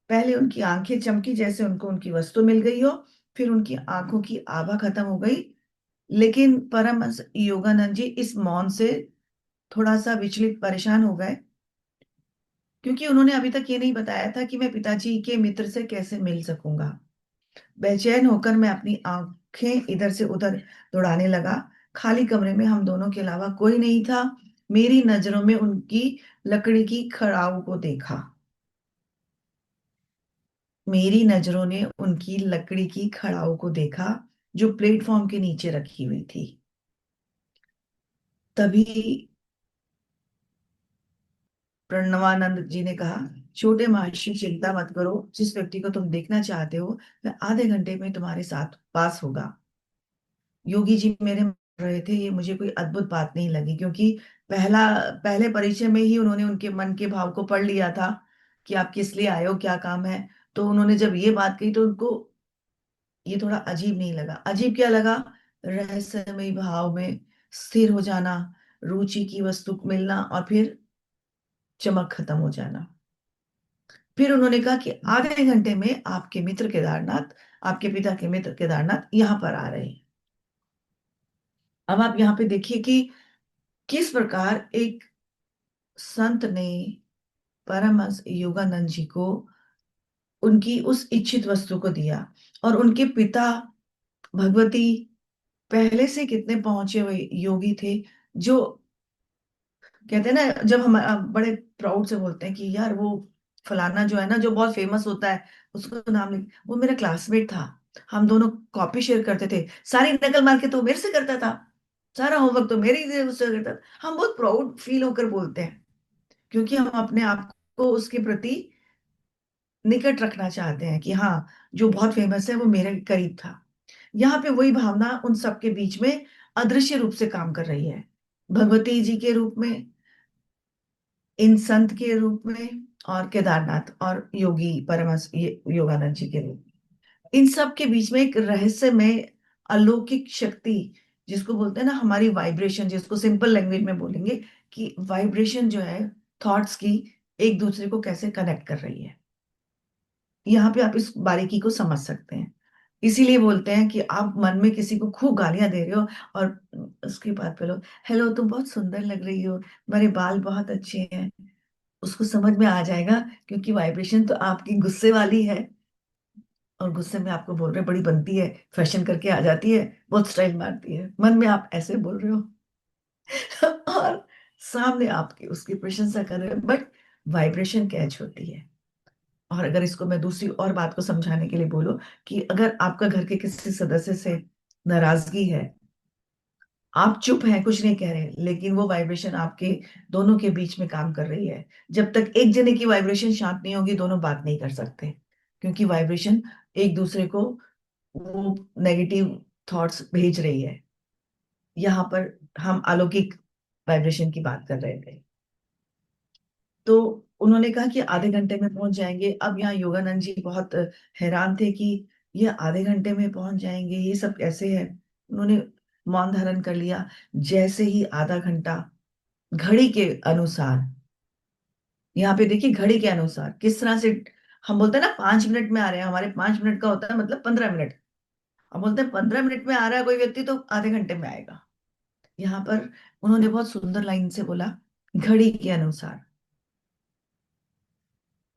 पहले उनकी आंखें चमकी जैसे उनको उनकी वस्तु मिल गई हो, फिर उनकी आंखों की आभा खत्म हो गई। लेकिन परमहंस योगानंद जी इस मौन से थोड़ा सा विचलित, परेशान हो गए, क्योंकि उन्होंने अभी तक ये नहीं बताया था कि मैं पिताजी के मित्र से कैसे मिल सकूंगा। बेचैन होकर मैं अपनी आंखें इधर से उधर दौड़ाने लगा। खाली कमरे में हम दोनों के अलावा कोई नहीं था। मेरी नजरों में उनकी लकड़ी की खड़ाऊ को देखा। मेरी नजरों ने उनकी लकड़ी की खड़ाऊ को देखा, जो प्लेटफॉर्म के नीचे रखी हुई थी। तभी प्रणवानंद जी ने कहा, छोटे महर्षि चिंता मत करो, जिस व्यक्ति को तुम देखना चाहते हो वह आधे घंटे में तुम्हारे साथ पास होगा। योगी जी मेरे रहे थे, ये मुझे कोई अद्भुत बात नहीं लगी, क्योंकि पहले परिचय में ही उन्होंने उनके मन के भाव को पढ़ लिया था कि आप किस लिए आए हो, क्या काम है। तो उन्होंने जब ये बात कही तो उनको ये थोड़ा अजीब नहीं लगा। अजीब क्या लगा? रहस्यमय भाव में स्थिर हो जाना, रुचि की वस्तु मिलना और फिर चमक खत्म हो जाना। फिर उन्होंने कहा कि आधे घंटे में आपके मित्र केदारनाथ, आपके पिता के मित्र केदारनाथ यहाँ पर आ रहे हैं। अब आप यहाँ पे देखिए कि किस प्रकार एक संत ने परमहंस योगानंद जी को उनकी उस इच्छित वस्तु को दिया, और उनके पिता भगवती पहले से कितने पहुंचे हुए योगी थे, जो कहते हैं ना, जब हम बड़े प्राउड से बोलते हैं कि यार वो फलाना जो है ना, जो बहुत फेमस होता है, उसको नाम लिख, वो मेरा क्लासमेट था, हम दोनों कॉपी शेयर करते थे, सारी नकल मार के तो मेरे से करता था, सारा होमवर्क तो मेरे ही से करता था। हम बहुत प्राउड फील होकर बोलते हैं, क्योंकि हम अपने आप को उसके प्रति निकट रखना चाहते हैं कि हाँ, जो बहुत फेमस है वो मेरे करीब था। यहाँ पे वही भावना उन सबके बीच में अदृश्य रूप से काम कर रही है, भगवती जी के रूप में, इन संत के रूप में, और केदारनाथ और योगी परमहंस योगानंद जी के रूप में। इन सब के बीच में एक रहस्यमय अलौकिक शक्ति, जिसको बोलते हैं ना हमारी वाइब्रेशन, जिसको सिंपल लैंग्वेज में बोलेंगे कि वाइब्रेशन जो है थॉट्स की, एक दूसरे को कैसे कनेक्ट कर रही है। यहाँ पे आप इस बारीकी को समझ सकते हैं। इसीलिए बोलते हैं कि आप मन में किसी को खूब गालियां दे रहे हो और उसके बाद बोलो, हेलो तुम बहुत सुंदर लग रही हो, तुम्हारे बाल बहुत अच्छे हैं, उसको समझ में आ जाएगा, क्योंकि वाइब्रेशन तो आपकी गुस्से वाली है, और गुस्से में आपको बोल रहे बड़ी बनती है, फैशन करके आ जाती है, बहुत स्टाइल मारती है, मन में आप ऐसे बोल रहे हो। और सामने आपके उसकी प्रशंसा कर रहे हैं, बट वाइब्रेशन कैच होती है। और अगर इसको मैं दूसरी और बात को समझाने के लिए बोलूं, कि अगर आपका घर के किसी सदस्य से नाराजगी है, आप चुप हैं, कुछ नहीं कह रहे, लेकिन वो वाइब्रेशन आपके दोनों के बीच में काम कर रही है। जब तक एक जने की वाइब्रेशन शांत नहीं होगी, दोनों बात नहीं कर सकते, क्योंकि वाइब्रेशन एक दूसरे को वो नेगेटिव थॉट्स भेज रही है। यहाँ पर हम अलौकिक वाइब्रेशन की बात कर रहे थे। तो उन्होंने कहा कि आधे घंटे में पहुंच जाएंगे। अब यहाँ योगानंद जी बहुत हैरान थे कि ये आधे घंटे में पहुंच जाएंगे, ये सब कैसे है। उन्होंने मौन धारण कर लिया। जैसे ही आधा घंटा, घड़ी के अनुसार, यहाँ पे देखिए घड़ी के अनुसार किस तरह से हम बोलते हैं ना 5 मिनट में आ रहे हैं, हमारे 5 मिनट का होता है मतलब 15 मिनट। हम बोलते हैं 15 मिनट में आ रहा है कोई व्यक्ति, तो आधे घंटे में आएगा। यहाँ पर उन्होंने बहुत सुंदर लाइन से बोला, घड़ी के अनुसार।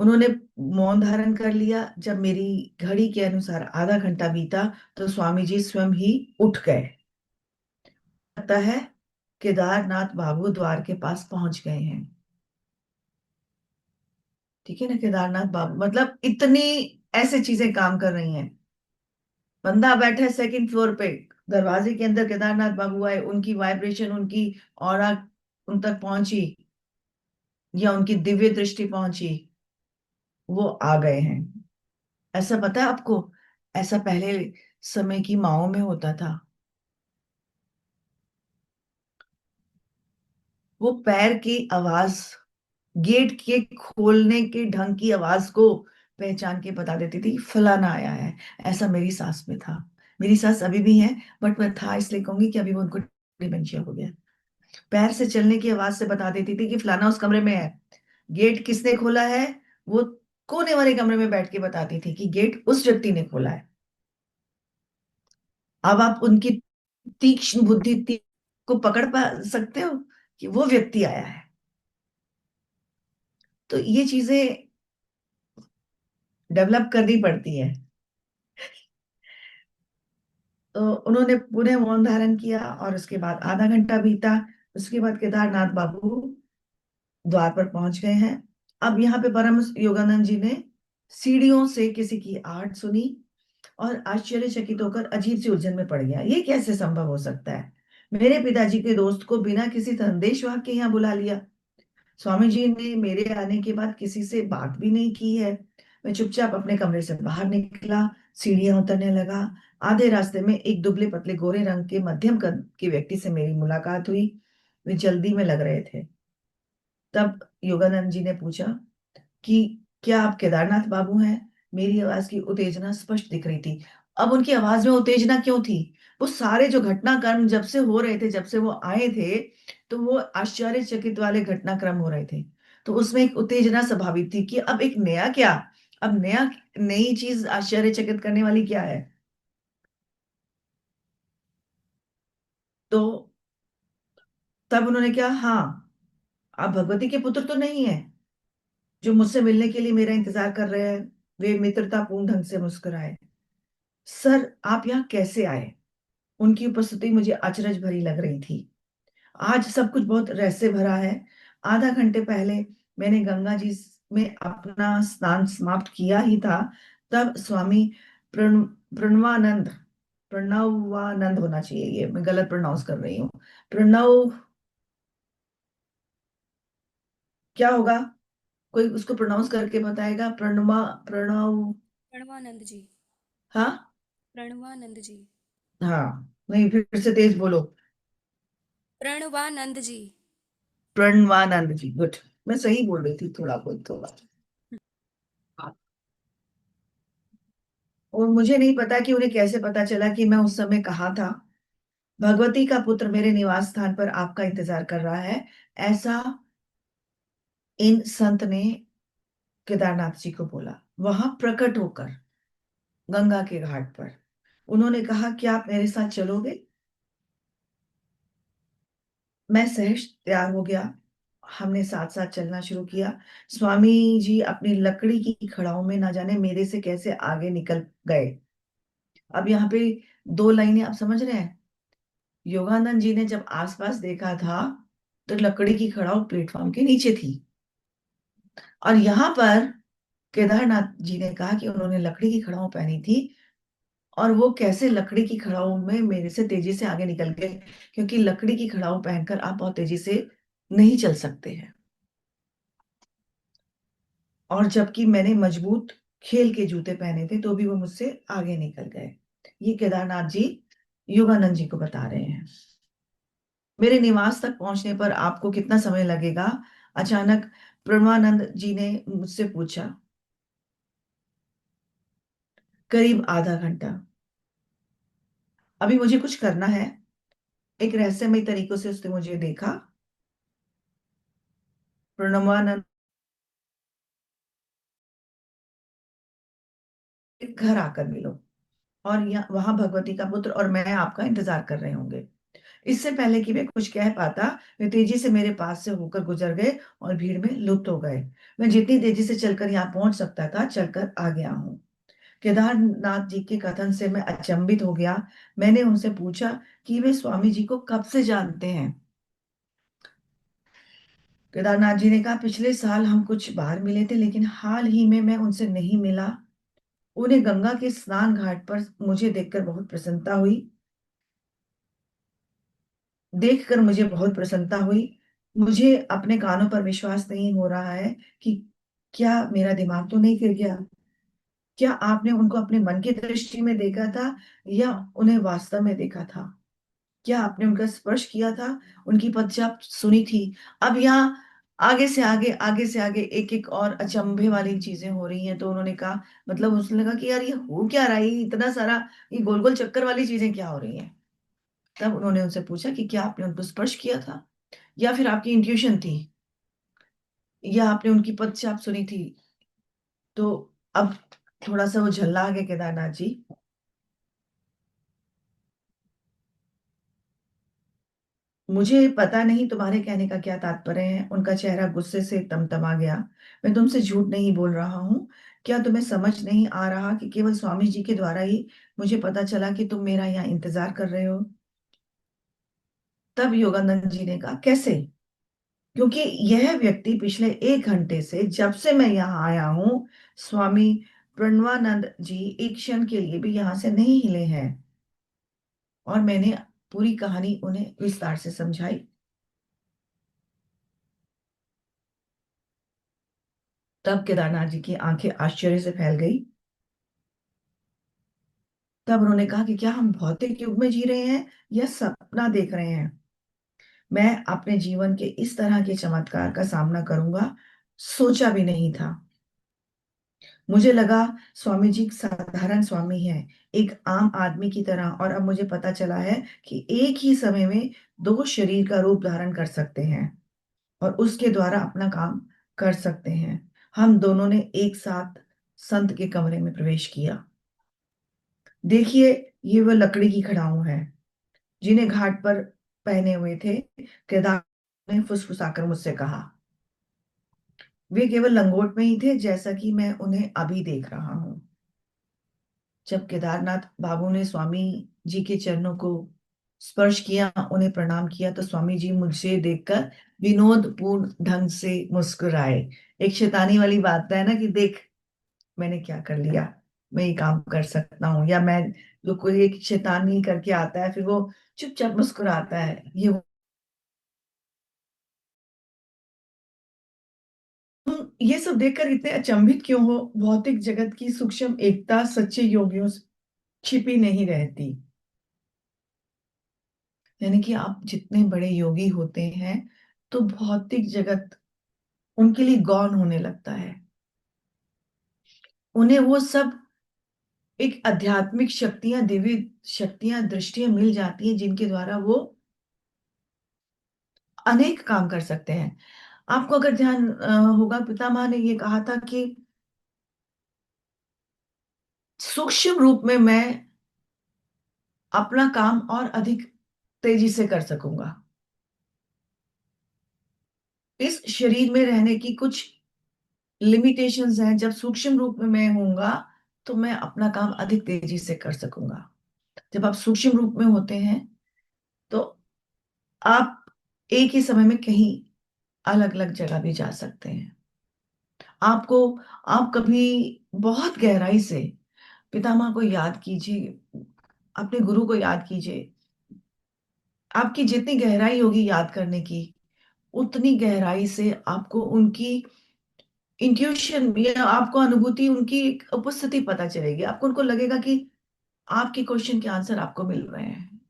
उन्होंने मौन धारण कर लिया। जब मेरी घड़ी के अनुसार आधा घंटा बीता, तो स्वामी जी स्वयं ही उठ गए। लगता है केदारनाथ बाबू द्वार के पास पहुंच गए हैं। ठीक है ना, केदारनाथ बाबू मतलब इतनी ऐसे चीजें काम कर रही हैं। बंदा बैठा है सेकंड फ्लोर पे, दरवाजे के अंदर केदारनाथ बाबू आए, उनकी वाइब्रेशन, उनकी ऑरा उन तक पहुंची, या उनकी दिव्य दृष्टि पहुंची, वो आ गए हैं। ऐसा पता है आपको, ऐसा पहले समय की माओ में होता था। वो पैर की आवाज, गेट के खोलने के ढंग की आवाज को पहचान के बता देती थी, फलाना आया है। ऐसा मेरी सास में था। मेरी सास अभी भी है, बट मैं था इसलिए कहूंगी कि अभी वो उनको डिमेंशिया हो गया। पैर से चलने की आवाज से बता देती थी कि फलाना उस कमरे में है। गेट किसने खोला है, वो कोने वाले कमरे में बैठ के बताती थी कि गेट उस व्यक्ति ने खोला है। अब आप उनकी तीक्ष्ण बुद्धि को पकड़ पा सकते हो कि वो व्यक्ति आया है। तो ये चीजें डेवलप करनी पड़ती है। तो उन्होंने पुनः मौन धारण किया, और उसके बाद आधा घंटा बीता। उसके बाद केदारनाथ बाबू द्वार पर पहुंच गए हैं। अब यहाँ पे परम योगानंद जी ने सीढ़ियों से किसी की आहट सुनी, और आश्चर्यचकित होकर अजीब सी उलझन में पड़ गया। ये कैसे संभव हो सकता है, मेरे पिताजी के दोस्त को बिना किसी संदेश वाहक के यहाँ बुला लिया। स्वामी जी ने मेरे आने के बाद किसी से बात भी नहीं की है। मैं चुपचाप अपने कमरे से बाहर निकला, सीढ़ियां उतरने लगा। आधे रास्ते में एक दुबले पतले गोरे रंग के मध्यम कद के व्यक्ति से मेरी मुलाकात हुई। वे जल्दी में लग रहे थे। तब योगानंद जी ने पूछा कि क्या आप केदारनाथ बाबू हैं। मेरी आवाज की उत्तेजना स्पष्ट दिख रही थी। अब उनकी आवाज में उत्तेजना क्यों थी, वो सारे जो घटनाक्रम जब से हो रहे थे, जब से वो आए थे, तो वो आश्चर्यचकित वाले घटनाक्रम हो रहे थे। तो उसमें एक उत्तेजना स्वाभाविक थी कि अब एक नया क्या, अब नया नई चीज आश्चर्यचकित करने वाली क्या है। तो तब उन्होंने क्या, हाँ, आप भगवती के पुत्र तो नहीं है जो मुझसे मिलने के लिए मेरा इंतजार कर रहे हैं। वे मित्रतापूर्ण ढंग से मुस्कुराए। सर, आप यहाँ कैसे आए। उनकी उपस्थिति मुझे अचरज भरी लग रही थी। आज सब कुछ बहुत रहस्य भरा है। आधा घंटे पहले मैंने गंगा जी में अपना स्नान समाप्त किया ही था, तब स्वामी प्रण प्रणवानंद प्रणवानंद होना चाहिए, ये मैं गलत प्रोनाउंस कर रही हूँ। प्रणव क्या होगा, कोई उसको प्रोनाउंस करके बताएगा। प्रणव। प्रणवानंद जी। हाँ। प्रणवानंद जी। हाँ, नहीं, फिर से तेज बोलो। प्रणवानंद जी। प्रणवानंद जी, गुड। मैं सही बोल रही थी, थोड़ा बहुत थोड़ा। और मुझे नहीं पता कि उन्हें कैसे पता चला कि मैं उस समय कहाँ था। भगवती का पुत्र मेरे निवास स्थान पर आपका इंतजार कर रहा है, ऐसा इन संत ने केदारनाथ जी को बोला, वहां प्रकट होकर गंगा के घाट पर। उन्होंने कहा, क्या आप मेरे साथ चलोगे। मैं सहज तैयार हो गया। हमने साथ साथ चलना शुरू किया। स्वामी जी अपनी लकड़ी की खड़ाओं में ना जाने मेरे से कैसे आगे निकल गए। अब यहाँ पे दो लाइनें आप समझ रहे हैं। योगानंद जी ने जब आसपास देखा था, तो लकड़ी की खड़ाऊ प्लेटफॉर्म के नीचे थी। और यहाँ पर केदारनाथ जी ने कहा कि उन्होंने लकड़ी की खड़ाऊ पहनी थी, और वो कैसे लकड़ी की खड़ाऊ में मेरे से तेजी से आगे निकल गए, क्योंकि लकड़ी की खड़ाऊ पहनकर आप बहुत तेजी से नहीं चल सकते हैं, और जबकि मैंने मजबूत खेल के जूते पहने थे तो भी वो मुझसे आगे निकल गए। ये केदारनाथ जी योगानंद जी को बता रहे हैं। मेरे निवास तक पहुंचने पर आपको कितना समय लगेगा? अचानक प्रणवानंद जी ने मुझसे पूछा। करीब आधा घंटा। अभी मुझे कुछ करना है। एक रहस्यमय तरीकों से उसने मुझे देखा। प्रणवानंद, घर आकर मिलो, और यहाँ वहां भगवती का पुत्र और मैं आपका इंतजार कर रहे होंगे। इससे पहले कि वे कुछ कह पाता, वे तेजी से मेरे पास से होकर गुजर गए और भीड़ में लुप्त हो गए। मैं जितनी तेजी से चलकर यहाँ पहुंच सकता था चलकर आ गया हूँ। केदारनाथ जी के कथन से मैं अचंभित हो गया। मैंने उनसे पूछा कि वे स्वामी जी को कब से जानते हैं। केदारनाथ जी ने कहा, पिछले साल हम कुछ बार मिले थे, लेकिन हाल ही में मैं उनसे नहीं मिला। उन्हें गंगा के स्नान घाट पर मुझे देखकर मुझे बहुत प्रसन्नता हुई। मुझे अपने कानों पर विश्वास नहीं हो रहा है कि क्या मेरा दिमाग तो नहीं गिर गया? क्या आपने उनको अपने मन की दृष्टि में देखा था या उन्हें वास्तव में देखा था? क्या आपने उनका स्पर्श किया था, उनकी पदचाप सुनी थी? अब यहाँ आगे से आगे एक एक और अचंभे वाली चीजें हो रही हैं। तो उन्होंने कहा, मतलब उसने लगा कि यार ये हो क्या रहा है, ये इतना सारा, ये गोल गोल चक्कर वाली चीजें क्या हो रही हैं। तब उन्होंने उनसे पूछा कि क्या आपने उनको स्पर्श किया था, या फिर आपकी इंट्यूशन थी, या आपने उनकी पदचाप सुनी थी? तो अब थोड़ा सा वो झल्ला गए केदारनाथ जी। मुझे पता नहीं तुम्हारे कहने का क्या तात्पर्य है। उनका चेहरा गुस्से से तमतमा गया। मैं तुमसे झूठ नहीं बोल रहा हूँ। क्या तुम्हें समझ नहीं आ रहा कि केवल स्वामी जी के द्वारा ही मुझे पता चला कि तुम मेरा यहाँ इंतजार कर रहे हो? तब योगानंद जी ने कहा, कैसे? क्योंकि यह व्यक्ति पिछले 1 घंटे से, जब से मैं यहाँ आया हूँ, स्वामी प्रणवानंद जी एक क्षण के लिए भी यहाँ से नहीं हिले हैं। और मैंने पूरी कहानी उन्हें विस्तार से समझाई। तब केदारनाथ जी की आंखें आश्चर्य से फैल गई। तब उन्होंने कहा कि क्या हम भौतिक युग में जी रहे हैं या सपना देख रहे हैं? मैं अपने जीवन के इस तरह के चमत्कार का सामना करूंगा सोचा भी नहीं था। मुझे लगा स्वामी जी साधारण स्वामी हैं, एक आम आदमी की तरह, और अब मुझे पता चला है कि एक ही समय में दो शरीर का रूप धारण कर सकते हैं और उसके द्वारा अपना काम कर सकते हैं। हम दोनों ने एक साथ संत के कमरे में प्रवेश किया। देखिए, ये वह लकड़ी की खड़ाऊ है जिन्हें घाट पर पहने हुए थे। केदार ने फुसफुसाकर मुझसे कहा। वे केवल लंगोट में ही थे, जैसा कि मैं उन्हें अभी देख रहा हूं। जब केदारनाथ बाबू ने स्वामी जी के चरणों को स्पर्श किया, उन्हें प्रणाम किया, तो स्वामी जी मुझे देखकर विनोदपूर्ण ढंग से मुस्कुराए। एक शैतानी वाली बात है ना कि देख मैंने क्या कर लिया, मैं ये काम कर सकता हूँ, या मैं, जो कोई एक शैतानी करके आता है फिर वो चुपचाप मुस्कुराता है, तुम ये सब देखकर इतने अचंभित क्यों हो? भौतिक जगत की सूक्ष्म एकता सच्चे योगियों से छिपी नहीं रहती। यानी कि आप जितने बड़े योगी होते हैं तो भौतिक जगत उनके लिए गौण होने लगता है। उन्हें वो सब एक आध्यात्मिक शक्तियां, दिव्य शक्तियां, दृष्टियां मिल जाती हैं जिनके द्वारा वो अनेक काम कर सकते हैं। आपको अगर ध्यान होगा, पितामह ने ये कहा था कि सूक्ष्म रूप में मैं अपना काम और अधिक तेजी से कर सकूंगा। इस शरीर में रहने की कुछ लिमिटेशंस हैं। जब सूक्ष्म रूप में मैं होऊंगा तो मैं अपना काम अधिक तेजी से कर सकूंगा। जब आप सूक्ष्म रूप में होते हैं तो आप एक ही समय में कहीं अलग अलग जगह भी जा सकते हैं। आपको आप कभी बहुत गहराई से पितामह को याद कीजिए, अपने गुरु को याद कीजिए। आपकी जितनी गहराई होगी याद करने की, उतनी गहराई से आपको उनकी इंट्यूशन या आपको अनुभूति, उनकी एक उपस्थिति पता चलेगी। आपको उनको लगेगा कि आपके क्वेश्चन के आंसर आपको मिल रहे हैं।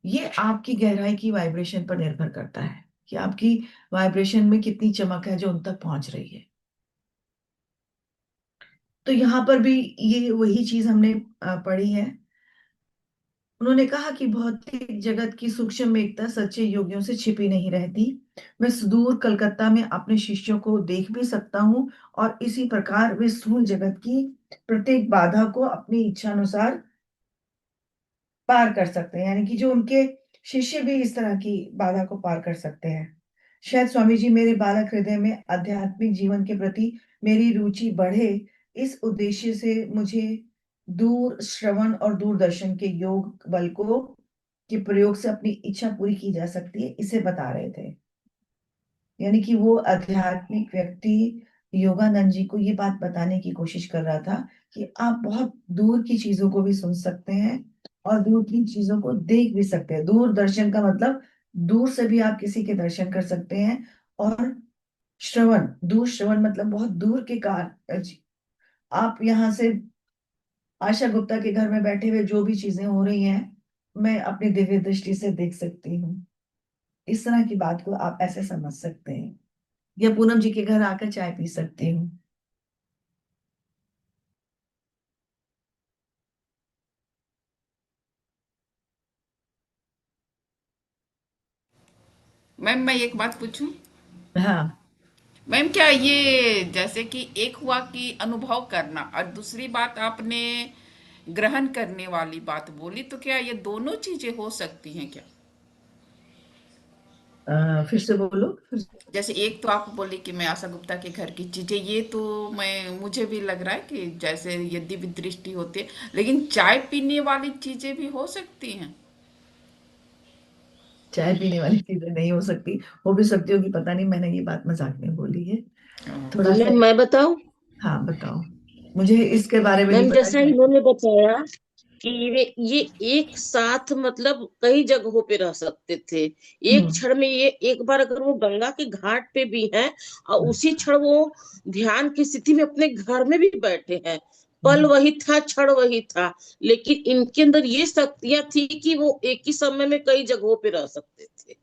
ये आपकी गहराई की वाइब्रेशन पर निर्भर करता है कि आपकी वाइब्रेशन में कितनी चमक है जो उन तक पहुंच रही है। तो यहाँ पर भी ये वही चीज हमने पढ़ी है। उन्होंने कहा कि भौतिक जगत की सूक्ष्म एकता सच्चे योगियों से छिपी नहीं रहती। मैं सुदूर कलकत्ता में अपने शिष्यों को देख भी सकता हूँ, और इसी प्रकार वे स्थूल जगत की प्रत्येक बाधा को अपनी इच्छा अनुसार पार कर सकते हैं। यानी कि जो उनके शिष्य भी इस तरह की बाधा को पार कर सकते हैं। शायद स्वामी जी मेरे बालक हृदय में आध्यात्मिक जीवन के प्रति मेरी रुचि बढ़े, इस उद्देश्य से मुझे दूर श्रवण और दूरदर्शन के योग बल को के प्रयोग से अपनी इच्छा पूरी की जा सकती है, इसे बता रहे थे। यानी कि वो आध्यात्मिक व्यक्ति योगानंद जी को ये बात बताने की कोशिश कर रहा था कि आप बहुत दूर की चीजों को भी सुन सकते हैं और दूर की चीजों को देख भी सकते हैं। दूर दर्शन का मतलब दूर से भी आप किसी के दर्शन कर सकते हैं। और श्रवण, दूर श्रवण मतलब बहुत दूर के कार आप यहाँ से आशा गुप्ता के घर में बैठे हुए जो भी चीजें हो रही हैं, मैं अपनी दिव्य दृष्टि से देख सकती हूँ। इस तरह की बात को आप ऐसे समझ सकते हैं। या पूनम जी के घर आकर चाय पी सकती हूँ। मैम मैं एक बात पूछूं? हाँ। मैम क्या ये जैसे कि एक हुआ कि अनुभव करना और दूसरी बात आपने ग्रहण करने वाली बात बोली, तो क्या ये दोनों चीजें हो सकती हैं क्या? फिर से बोलो फिर। जैसे एक तो आप बोले कि मैं आशा गुप्ता के घर की चीजें, ये तो मैं मुझे भी लग रहा है कि जैसे ये दिव्य दृष्टि होती है, लेकिन चाय पीने वाली चीजें भी हो सकती हैं। चाय पीने वाली चीजें नहीं हो सकती, हो भी सकती होगी, पता नहीं, मैंने ये बात मजाक में बोली है थोड़ा सा। मैम मैं बताऊं? हाँ बताओ, मुझे इसके बारे में नहीं मैम पता जैसा कि। इन्होंने बताया कि ये एक साथ मतलब कई जगहों पे रह सकते थे। एक हम्म। क्षण में ये एक बार अगर वो गंगा के घाट पे भी हैं और उसी क्षण वो ध्यान की स्थिति में अपने घर में भी बैठे हैं। पल हम्म। वही था, क्षण वही था, लेकिन इनके अंदर ये शक्तियां थी कि वो एक ही समय में कई जगहों पे रह सकते थे।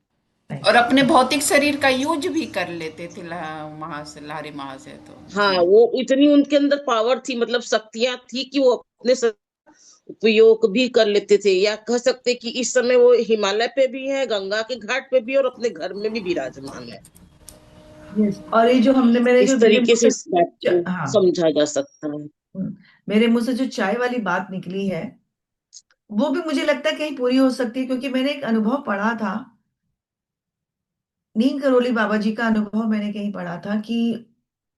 और राइट। अपने भौतिक शरीर का यूज भी कर लेते थे महाशय, लारी महाशय तो हाँ, जी। वो इतनी उनके अंदर पावर थी, मतलब शक्तियां थी कि वो अपने उपयोग भी कर लेते थे, या कह सकते कि इस समय वो हिमालय पे भी है, गंगा के घाट पे भी, और अपने घर में भी विराजमान है। यस, और ये जो हमने मेरे जो इस मेरे तरीके मुंह से से इस बात को हाँ। समझा जा सकता है। मेरे मुंह से जो चाय वाली बात निकली है, वो भी मुझे लगता है कहीं पूरी हो सकती है, क्योंकि मैंने एक अनुभव पढ़ा था। नीम करोली बाबा जी का अनुभव मैंने कहीं पढ़ा था कि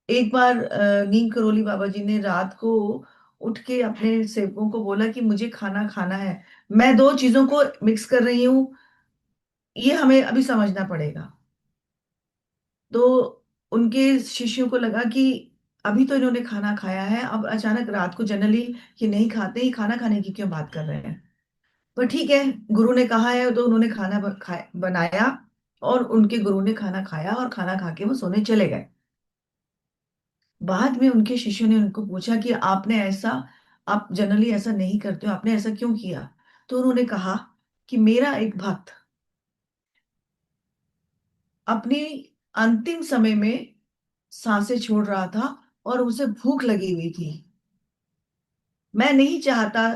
एक बार नीम करोली बाबा जी ने रात को उठ के अपने सेवकों को बोला कि मुझे खाना खाना है। मैं दो चीजों को मिक्स कर रही हूँ, ये हमें अभी समझना पड़ेगा। तो उनके शिष्यों को लगा कि अभी तो इन्होंने खाना खाया है, अब अचानक रात को जनरली ये नहीं खाते, ही खाना खाने की क्यों बात कर रहे हैं। पर ठीक है, गुरु ने कहा है तो उन्होंने बनाया, और उनके गुरु ने खाना खाया और खाना खा के वो सोने चले गए। बाद में उनके शिष्यों ने उनको पूछा कि आपने ऐसा, आप जनरली ऐसा नहीं करते हो, आपने ऐसा क्यों किया। तो उन्होंने कहा कि मेरा एक भक्त अपनी अंतिम समय में सांसें छोड़ रहा था और उसे भूख लगी हुई थी। मैं नहीं चाहता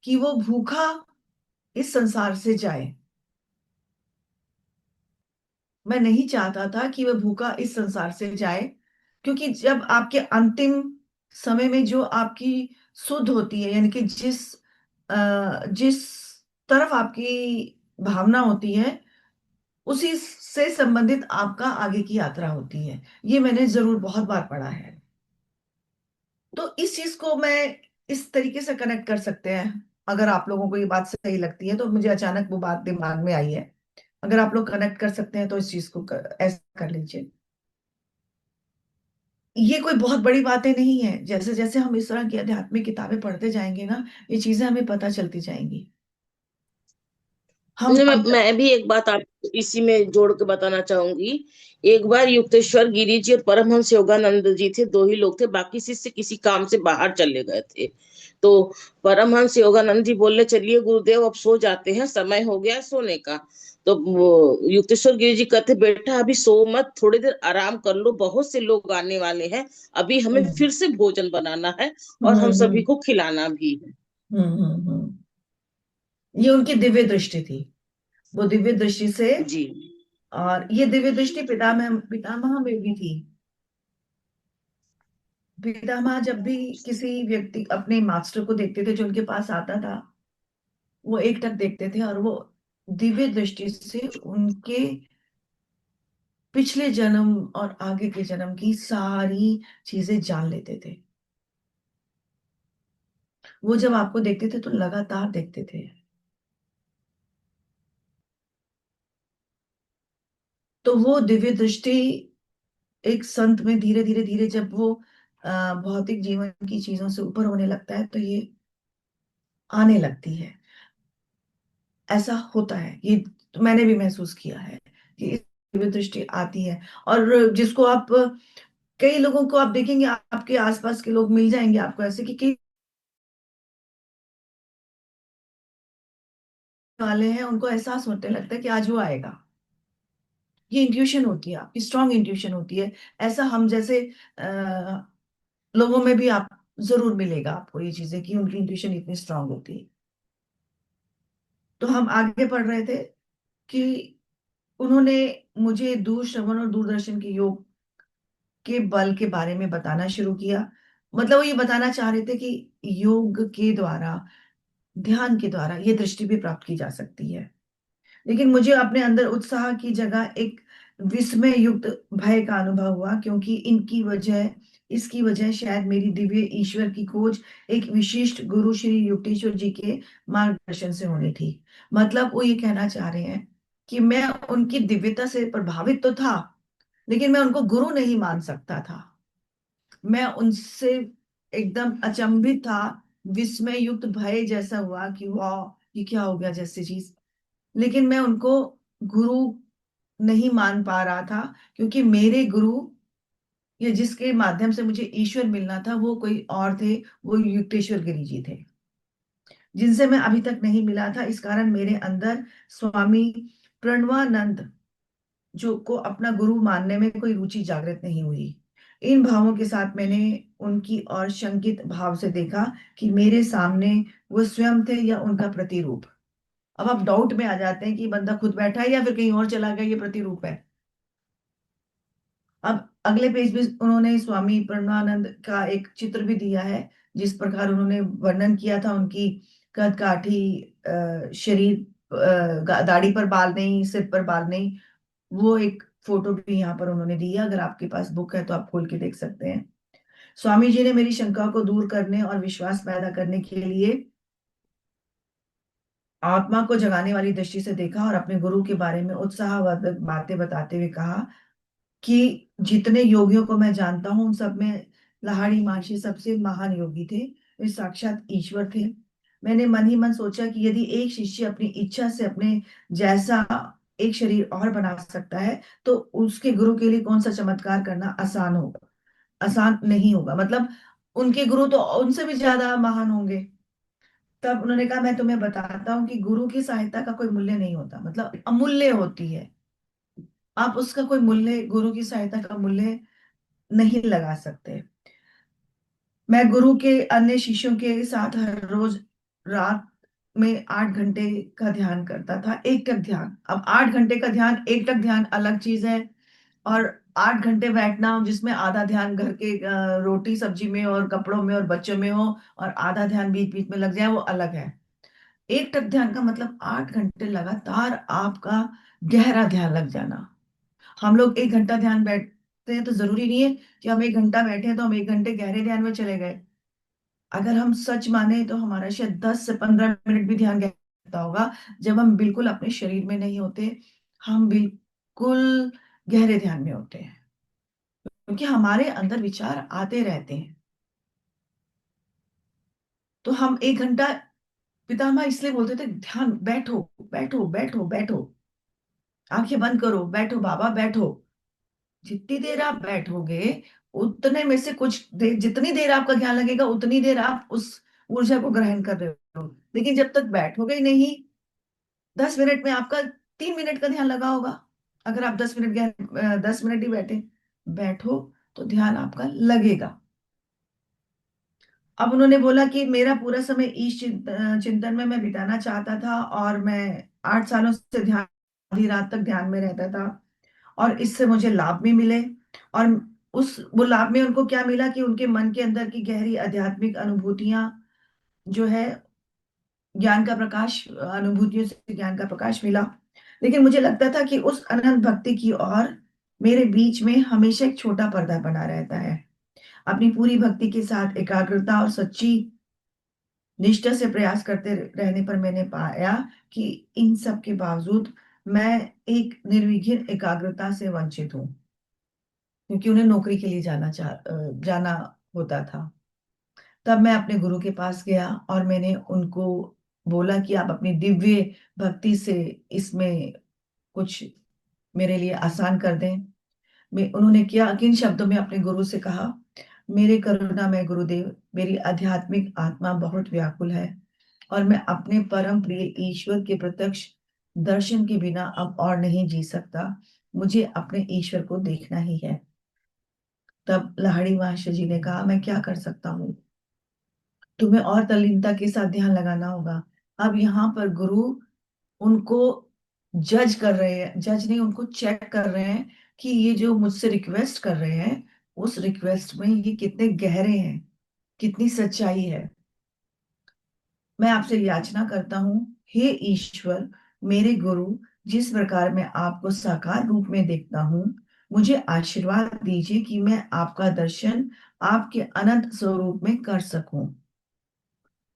कि वो भूखा इस संसार से जाए। मैं नहीं चाहता था कि वह भूखा इस संसार से जाए, क्योंकि जब आपके अंतिम समय में जो आपकी सुध होती है, यानी कि जिस तरफ आपकी भावना होती है, उसी से संबंधित आपका आगे की यात्रा होती है। ये मैंने जरूर बहुत बार पढ़ा है। तो इस चीज को मैं इस तरीके से कनेक्ट कर सकते हैं। अगर आप लोगों को ये बात सही लगती है तो मुझे अचानक वो बात दिमाग में आई है। अगर आप लोग कनेक्ट कर सकते हैं तो इस चीज को ऐसा कर लीजिए। ये कोई बहुत बड़ी बातें नहीं है, जैसे जैसे हम इस तरह की आध्यात्मिक किताबें पढ़ते जाएंगे ना, ये चीजें हमें पता चलती जाएंगी। हम नहीं, अगर मैं भी एक बात आपको इसी में जोड़ के बताना चाहूंगी। एक बार युक्तेश्वर गिरी जी और परमहंस योगानंद जी थे, दो ही लोग थे, बाकी शिष्य किसी काम से बाहर चले गए थे। तो परमहंस योगानंद जी बोले चलिए गुरुदेव अब सो जाते हैं, समय हो गया है सोने का। तो वो युक्तेश्वर गिरी जी कहते बेटा अभी सो मत, थोड़ी देर आराम कर लो, बहुत से लोग आने वाले हैं, अभी हमें हम्म फिर से भोजन बनाना है और हम्म हम सभी हम्म को खिलाना भी है। ये उनकी दिव्य दृष्टि थी, वो दिव्य दृष्टि से। जी और ये दिव्य दृष्टि पितामह पितामह में भी थी। पितामह जब भी किसी व्यक्ति अपने मास्टर को देखते थे जो उनके पास आता था, वो एक टक देखते थे और वो दिव्य दृष्टि से उनके पिछले जन्म और आगे के जन्म की सारी चीजें जान लेते थे। वो जब आपको देखते थे तो लगातार देखते थे। तो वो दिव्य दृष्टि एक संत में धीरे धीरे धीरे जब वो भौतिक जीवन की चीजों से ऊपर होने लगता है तो ये आने लगती है। ऐसा होता है, ये तो मैंने भी महसूस किया है कि इस दिव्य दृष्टि आती है। और जिसको आप, कई लोगों को आप देखेंगे, आपके आसपास के लोग मिल जाएंगे आपको ऐसे कि कई वाले हैं, उनको एहसास होने लगता है कि आज वो आएगा। ये इंट्यूशन होती है, आपकी स्ट्रांग इंट्यूशन होती है। ऐसा हम जैसे लोगों में भी आप जरूर मिलेगा आपको ये चीजें कि उनकी इंट्यूशन इतनी स्ट्रांग होती है। तो हम आगे पढ़ रहे थे कि उन्होंने मुझे दूर श्रवण और दूरदर्शन के योग के बल के बारे में बताना शुरू किया। मतलब वो ये बताना चाह रहे थे कि योग के द्वारा, ध्यान के द्वारा ये दृष्टि भी प्राप्त की जा सकती है। लेकिन मुझे अपने अंदर उत्साह की जगह एक विस्मय युक्त भय का अनुभव हुआ, क्योंकि इसकी वजह शायद मेरी दिव्य ईश्वर की खोज एक विशिष्ट गुरु श्री युक्तेश्वर जी के मार्गदर्शन से होनी थी। मतलब वो ये कहना चाह रहे हैं कि मैं उनकी दिव्यता से प्रभावित तो था, लेकिन मैं उनको गुरु नहीं मान सकता था। मैं उनसे एकदम अचंभित था, विस्मय युक्त भय जैसा हुआ कि वाह, ये क्या हो गया जैसी चीज। लेकिन मैं उनको गुरु नहीं मान पा रहा था, क्योंकि मेरे गुरु, या जिसके माध्यम से मुझे ईश्वर मिलना था, वो कोई और थे। वो युक्तेश्वर गिरी जी थे, जिनसे मैं अभी तक नहीं मिला था। इस कारण मेरे अंदर स्वामी प्रणवानंद जो को अपना गुरु मानने में कोई रुचि जागृत नहीं हुई। इन भावों के साथ मैंने उनकी और शंकित भाव से देखा कि मेरे सामने वो स्वयं थे या उनका प्रतिरूप। अब आप डाउट में आ जाते हैं कि बंदा खुद बैठा है या फिर कहीं और चला गया, ये प्रतिरूप है। अब अगले पेज में उन्होंने स्वामी प्रणवानंद का एक चित्र भी दिया है, जिस प्रकार उन्होंने वर्णन किया था उनकी कदकाठी शरीर, दाढ़ी पर बाल नहीं, सिर पर बाल नहीं। वो एक फोटो भी यहाँ पर उन्होंने दी है, अगर आपके पास बुक है तो आप खोल के देख सकते हैं। स्वामी जी ने मेरी शंका को दूर करने और विश्वास पैदा करने के लिए आत्मा को जगाने वाली दृष्टि से देखा और अपने गुरु के बारे में उत्साहवर्धक बातें बताते हुए कहा कि जितने योगियों को मैं जानता हूँ उन सब में लाहिड़ी महर्षि सबसे महान योगी थे। वे साक्षात ईश्वर थे। मैंने मन ही मन सोचा कि यदि एक शिष्य अपनी इच्छा से अपने जैसा एक शरीर और बना सकता है, तो उसके गुरु के लिए कौन सा चमत्कार करना आसान होगा? आसान नहीं होगा, मतलब उनके गुरु तो उनसे भी ज्यादा महान होंगे। तब उन्होंने कहा मैं तुम्हें बताता हूँ कि गुरु की सहायता का कोई मूल्य नहीं होता, मतलब अमूल्य होती है। आप उसका कोई मूल्य, गुरु की सहायता का मूल्य नहीं लगा सकते। मैं गुरु के अन्य शिष्यों के साथ हर रोज रात में 8 घंटे का ध्यान करता था, एक टक ध्यान। अब 8 घंटे का ध्यान, एक टक ध्यान अलग चीज है। और 8 घंटे बैठना जिसमें आधा ध्यान घर के रोटी सब्जी में और कपड़ों में और बच्चों में हो, और आधा ध्यान बीच बीच में लग जाए, वो अलग है। एक टक ध्यान का मतलब 8 घंटे लगातार आपका गहरा ध्यान लग जाना। हम लोग 1 घंटा ध्यान बैठते हैं तो जरूरी नहीं है कि हम 1 घंटा बैठे हैं तो हम 1 घंटे गहरे ध्यान में चले गए। अगर हम सच माने तो हमारा शायद 10 से 15 मिनट भी ध्यान गहरा होगा, जब हम बिल्कुल अपने शरीर में नहीं होते, हम बिल्कुल गहरे ध्यान में होते हैं, क्योंकि हमारे अंदर विचार आते रहते हैं। तो हम 1 घंटा, पितामह इसलिए बोलते थे ध्यान, बैठो बैठो बैठो बैठो, आंखें बंद करो, बैठो बाबा बैठो। जितनी देर आप बैठोगे, उतने में से कुछ देर, जितनी देर आपका ध्यान लगेगा उतनी देर आप उस ऊर्जा को ग्रहण कर रहे हो। लेकिन जब तक बैठोगे ही नहीं, 10 मिनट में आपका 3 मिनट का ध्यान लगा होगा। अगर आप 10 मिनट ही बैठो तो ध्यान आपका लगेगा। अब उन्होंने बोला कि मेरा पूरा समय ईश चिंतन में मैं बिताना चाहता था, और मैं 8 सालों से ध्यान, आधी रात तक ध्यान में रहता था, और इससे मुझे लाभ भी मिले। और वो लाभ में उनको क्या मिला कि उनके मन के अंदर की गहरी आध्यात्मिक अनुभूतियां जो है, ज्ञान का प्रकाश, अनुभूतियों से ज्ञान का प्रकाश मिला। लेकिन मुझे लगता था कि उस अनंत भक्ति की ओर मेरे बीच में हमेशा एक छोटा पर्दा बना रहता है। अपनी पूरी भक्ति के साथ एकाग्रता और सच्ची निष्ठा से प्रयास करते रहने पर मैंने पाया कि इन सब के बावजूद मैं एक निर्विघ्न एकाग्रता से वंचित हूँ, क्योंकि उन्हें नौकरी के लिए जाना होता था। तब मैं अपने गुरु के पास गया और मैंने उनको बोला कि आप अपनी दिव्य भक्ति से इसमें कुछ मेरे लिए आसान कर दें। उन्होंने किया, किन शब्दों में अपने गुरु से कहा, मेरे करुणा में गुरुदेव, मेरी आध्यात्मिक आत्मा बहुत व्याकुल है, और मैं अपने परम प्रिय ईश्वर के प्रत्यक्ष दर्शन के बिना अब और नहीं जी सकता। मुझे अपने ईश्वर को देखना ही है। तब लाहिड़ी महाशय जी ने कहा, मैं क्या कर सकता हूँ, तुम्हें और तल्लीनता के साथ ध्यान लगाना होगा। अब यहाँ पर गुरु उनको जज कर रहे हैं, जज नहीं, उनको चेक कर रहे हैं कि ये जो मुझसे रिक्वेस्ट कर रहे हैं, उस रिक्वेस्ट में ये कितने गहरे हैं, कितनी सच्चाई है। मैं आपसे याचना करता हूँ, हे ईश्वर, मेरे गुरु, जिस प्रकार मैं आपको साकार रूप में देखता हूँ, मुझे आशीर्वाद दीजिए कि मैं आपका दर्शन आपके अनंत स्वरूप में कर सकूं।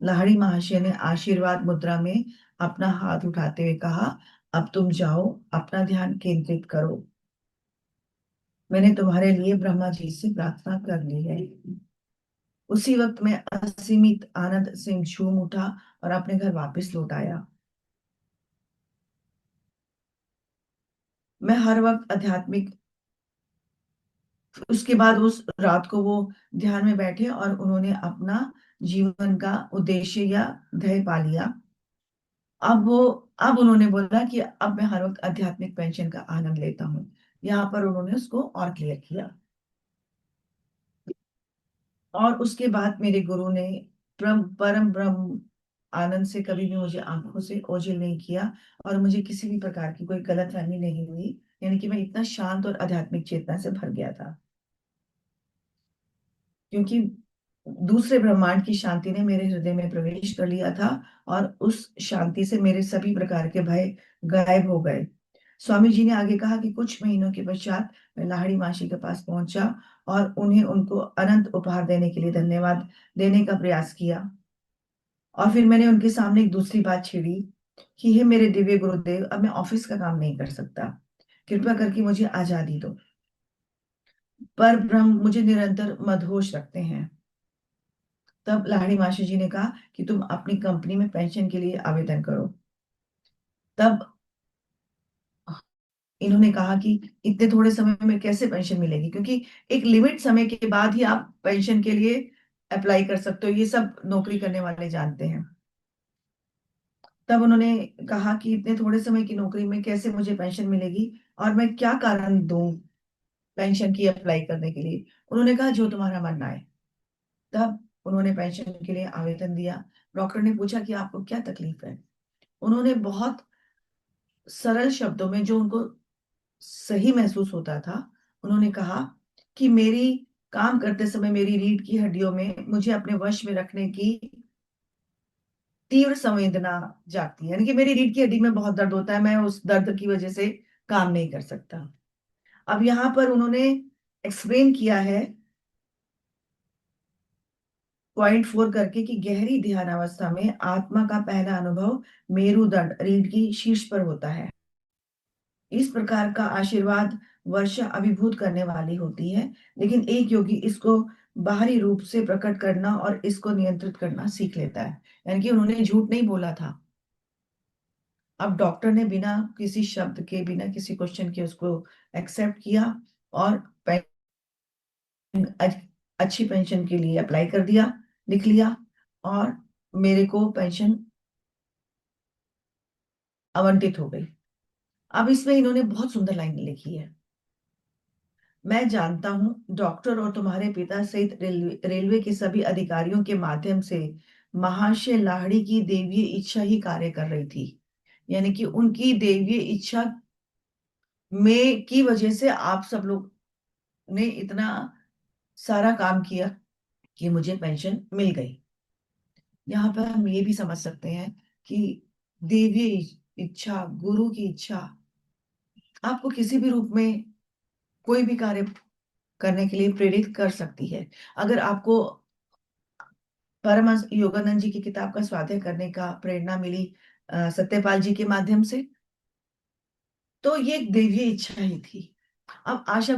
लाहिड़ी महाशय ने आशीर्वाद मुद्रा में अपना हाथ उठाते हुए कहा, अब तुम जाओ, अपना ध्यान केंद्रित करो। मैंने तुम्हारे लिए ब्रह्मा जी से प्रार्थना कर ली है। उसी वक्त मैं असीमित आनंद से झूम उठा और अपने घर वापस लौट आया। मैं हर वक्त आध्यात्मिक, उसके बाद उस रात को वो ध्यान में बैठे और उन्होंने अपना जीवन का उद्देश्य या ध्येय पा लिया। अब उन्होंने बोला कि अब मैं हर वक्त आध्यात्मिक पेंशन का आनंद लेता हूँ। यहाँ पर उन्होंने उसको और क्लियर किया। और उसके बाद मेरे गुरु ने परम ब्रह्म आनंद से कभी भी मुझे आंखों से ओझल नहीं किया, और मुझे किसी भी प्रकार की कोई गलतफहमी नहीं हुई। यानी कि मैं इतना शांत और आध्यात्मिक चेतना से भर गया था, क्योंकि दूसरे ब्रह्मांड की शांति ने मेरे हृदय में प्रवेश कर लिया था, और उस शांति से मेरे सभी प्रकार के भय गायब हो गए। स्वामी जी ने आगे कहा कि कुछ महीनों के पश्चात मैं लाहिड़ी मासी के पास पहुंचा और उन्हें उनको अनंत उपहार देने के लिए धन्यवाद देने का प्रयास किया। और फिर मैंने उनके सामने एक दूसरी बात छेड़ी कि हे मेरे दिव्य गुरुदेव, अब मैं ऑफिस का काम नहीं कर सकता, कृपया करके मुझे आजादी दो। पर ब्रह्म मुझे निरंतर मदहोश रखते हैं। तब लाहिड़ी मास्टर जी ने कहा कि तुम अपनी कंपनी में पेंशन के लिए आवेदन करो। तब इन्होंने कहा कि इतने थोड़े समय में कैसे पेंशन मिलेगी, क्योंकि एक लिमिट समय के बाद ही आप पेंशन के लिए अप्लाई कर सकते हो, ये सब नौकरी करने वाले जानते हैं। तब उन्होंने कहा कि इतने थोड़े समय की नौकरी में कैसे मुझे पेंशन मिलेगी, और मैं क्या कारण दूं पेंशन की अप्लाई करने के लिए। उन्होंने कहा जो तुम्हारा मन आए। तब उन्होंने पेंशन के लिए आवेदन दिया। डॉक्टर ने पूछा कि आपको क्या तकलीफ है। उन्होंने बहुत सरल शब्दों में, जो उनको सही महसूस होता था, उन्होंने कहा कि मेरी काम करते समय मेरी रीढ़ की हड्डियों में मुझे अपने वश में रखने की तीव्र संवेदना जागती है। यानी कि मेरी रीढ़ की हड्डी में बहुत दर्द होता है, मैं उस दर्द की वजह से काम नहीं कर सकता। अब यहाँ पर उन्होंने एक्सप्लेन किया है पॉइंट 4 करके कि गहरी ध्यान अवस्था में आत्मा का पहला अनुभव मेरुदंड, रीढ़ की शीर्ष पर होता है। इस प्रकार का आशीर्वाद वर्षा अभिभूत करने वाली होती है, लेकिन एक योगी इसको बाहरी रूप से प्रकट करना और इसको नियंत्रित करना सीख लेता है। यानी कि उन्होंने झूठ नहीं बोला था। अब डॉक्टर ने बिना किसी शब्द के, बिना किसी क्वेश्चन के उसको एक्सेप्ट किया और अच्छी पेंशन के लिए अप्लाई कर दिया, लिख लिया, और मेरे को पेंशन आवंटित हो गई। अब इसमें इन्होंने बहुत सुंदर लाइन लिखी है। मैं जानता हूं डॉक्टर और तुम्हारे पिता सहित रेलवे के सभी अधिकारियों के माध्यम से महाशय लाहिड़ी की दैवीय इच्छा ही कार्य कर रही थी। यानी कि उनकी दैवीय इच्छा में की वजह से आप सब लोग ने इतना सारा काम किया कि मुझे पेंशन मिल गई। यहाँ पर हम ये भी समझ सकते हैं कि दैवीय इच्छा, गुरु की इच्छा आपको किसी भी रूप में कोई भी कार्य करने के लिए प्रेरित कर सकती है। अगर आपको परमहंस योगानंद जी की किताब का स्वाध्याय करने का प्रेरणा मिली सत्यपाल जी के माध्यम से, तो ये एक दैवीय इच्छा ही थी। अब आशा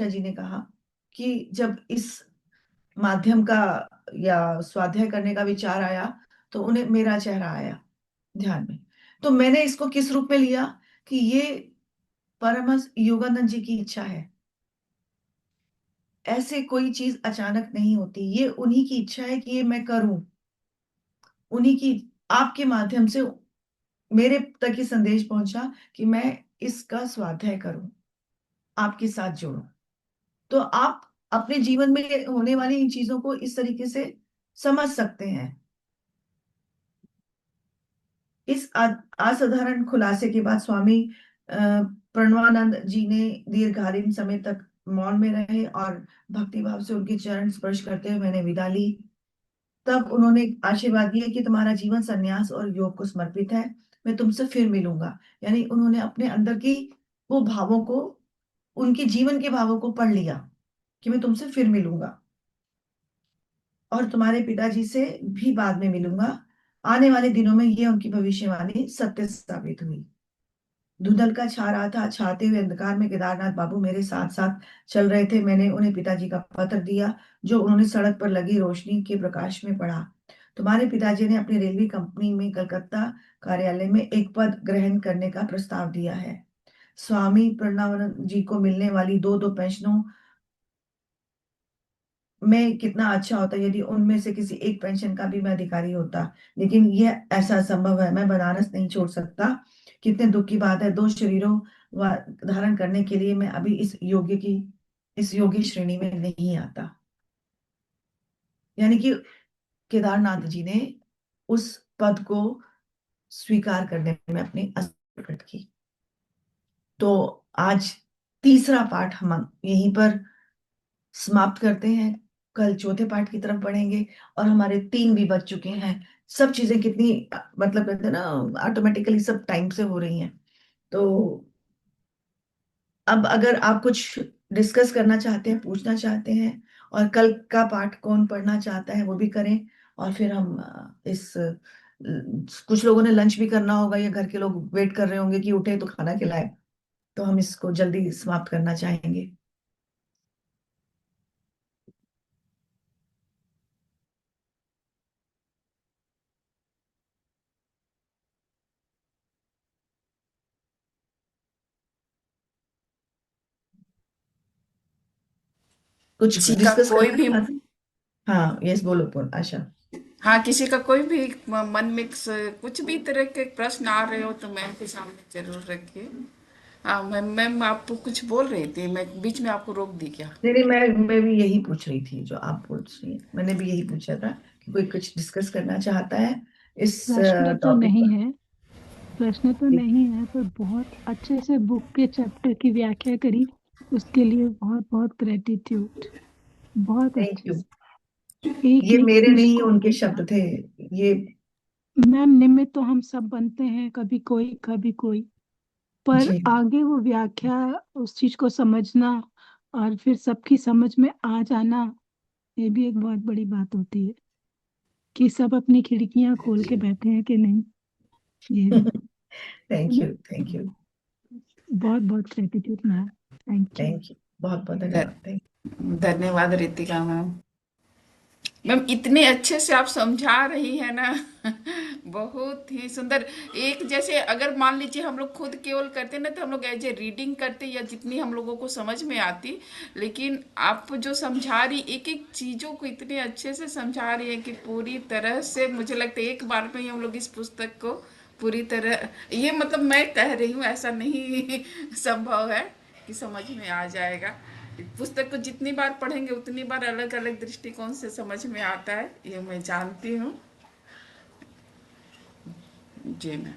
जी ने कहा कि जब इस माध्यम का या स्वाध्याय करने का विचार आया तो उन्हें मेरा चेहरा आया ध्यान में। तो मैंने इसको किस रूप में लिया कि ये परमहंस योगानंद जी की इच्छा है। ऐसे कोई चीज अचानक नहीं होती, ये उन्हीं की इच्छा है कि ये मैं करूं। उन्हीं की, आपके माध्यम से मेरे तक ये संदेश पहुंचा कि मैं इसका स्वाध्याय करूं, आपके साथ जुड़ूं। तो आप अपने जीवन में होने वाली इन चीजों को इस तरीके से समझ सकते हैं। इस असाधारण खुलासे के बाद स्वामी प्रणवानंद जी ने दीर्घकालीन समय तक मौन में रहे और भक्ति भाव से उनके चरण स्पर्श करते हुए मैंने विदा ली। तब उन्होंने आशीर्वाद दिया कि तुम्हारा जीवन संन्यास और योग को समर्पित है, मैं तुमसे फिर मिलूंगा। यानी उन्होंने अपने अंदर की वो भावों को, उनके जीवन के भावों को पढ़ लिया कि मैं तुमसे फिर मिलूंगा और तुम्हारे पिताजी से भी बाद में मिलूंगा। आने वाले दिनों में ये उनकी भविष्यवाणी सत्य साबित हुई। धुंधल का छा रहा था, छाते हुए अंधकार में केदारनाथ बाबू मेरे साथ साथ चल रहे थे। मैंने उन्हें पिताजी का पत्र दिया जो उन्होंने सड़क पर लगी रोशनी के प्रकाश में पढ़ा। तुम्हारे पिताजी ने अपनी रेलवे कंपनी में कलकत्ता कार्यालय में एक पद ग्रहण करने का प्रस्ताव दिया है। स्वामी प्रणवानंद जी को मिलने वाली दो दो पेंशनों में कितना अच्छा होता यदि उनमें से किसी एक पेंशन का भी मैं अधिकारी होता, लेकिन यह ऐसा संभव है। मैं बनारस नहीं छोड़ सकता। कितने दुख की बात है, दो शरीरों धारण करने के लिए मैं अभी इस योग्य श्रेणी में नहीं आता। यानी कि केदारनाथ जी ने उस पद को स्वीकार करने में अपनी असमर्थता प्रकट की। तो आज तीसरा पाठ हम यहीं पर समाप्त करते हैं। कल चौथे पाठ की तरफ बढ़ेंगे और हमारे 3 भी बज चुके हैं। सब चीजें कितनी मतलब कहते हैं ना, ऑटोमेटिकली सब टाइम से हो रही हैं। तो अब अगर आप कुछ डिस्कस करना चाहते हैं, पूछना चाहते हैं, और कल का पाठ कौन पढ़ना चाहता है वो भी करें। और फिर हम कुछ लोगों ने लंच भी करना होगा या घर के लोग वेट कर रहे होंगे कि उठे तो खाना खिलाए, तो हम इसको जल्दी समाप्त करना चाहेंगे। कुछ किसी का डिस्कस कोई करना भी चाहते हैं? हाँ, यस, बोलो पूर्ण आशा। हाँ, किसी का कोई भी मन में कुछ भी तरह के प्रश्न आ रहे हो तो मैम के सामने जरूर रखिए। हाँ मैम, आप कुछ बोल रही थी, मैं बीच में आपको रोक दी क्या? नहीं नहीं, मैं भी यही पूछ रही थी जो आप पूछ रही हैं। मैंने भी यही पूछा था कि कोई कुछ डिस्कस करना चाहता है इस प्रश्न तो टॉपिक नहीं पर। है, प्रश्न तो नहीं है, पर बहुत अच्छे से बुक के चैप्टर की व्याख्या करी, उसके लिए बहुत बहुत ग्रेटिट्यूड। बहुत थैंक अच्छे यू। से एक ये एक मेरे चीज नहीं, को। उनके शब्द थे ये। मैम, निमित्त तो हम सब बनते हैं, कभी कोई कभी कोई, पर जी आगे वो व्याख्या, उस चीज को समझना और फिर सबकी समझ में आ जाना, ये भी एक बहुत बड़ी बात होती है कि सब अपनी खिड़कियां खोल के बैठे हैं कि नहीं, ये भी। है थैंक ना? You, thank you. बहुत बहुत gratitude ma'am, thank you. Thank you, बहुत बहुत धन्यवाद। थैंक धन्यवाद रितिका मैम। मैम इतने अच्छे से आप समझा रही है ना बहुत ही सुंदर। एक जैसे अगर मान लीजिए हम लोग खुद केवल करते ना तो हम लोग एज ए रीडिंग करते या जितनी हम लोगों को समझ में आती, लेकिन आप जो समझा रही एक एक चीजों को इतने अच्छे से समझा रही है कि पूरी तरह से मुझे लगता है एक बार में ही हम लोग इस पुस्तक को पूरी तरह, ये मतलब मैं कह रही हूँ ऐसा नहीं संभव है कि समझ में आ जाएगा। पुस्तक को जितनी बार पढ़ेंगे उतनी बार अलग अलग दृष्टिकोण से समझ में आता है, ये मैं जानती हूँ। जी मैम,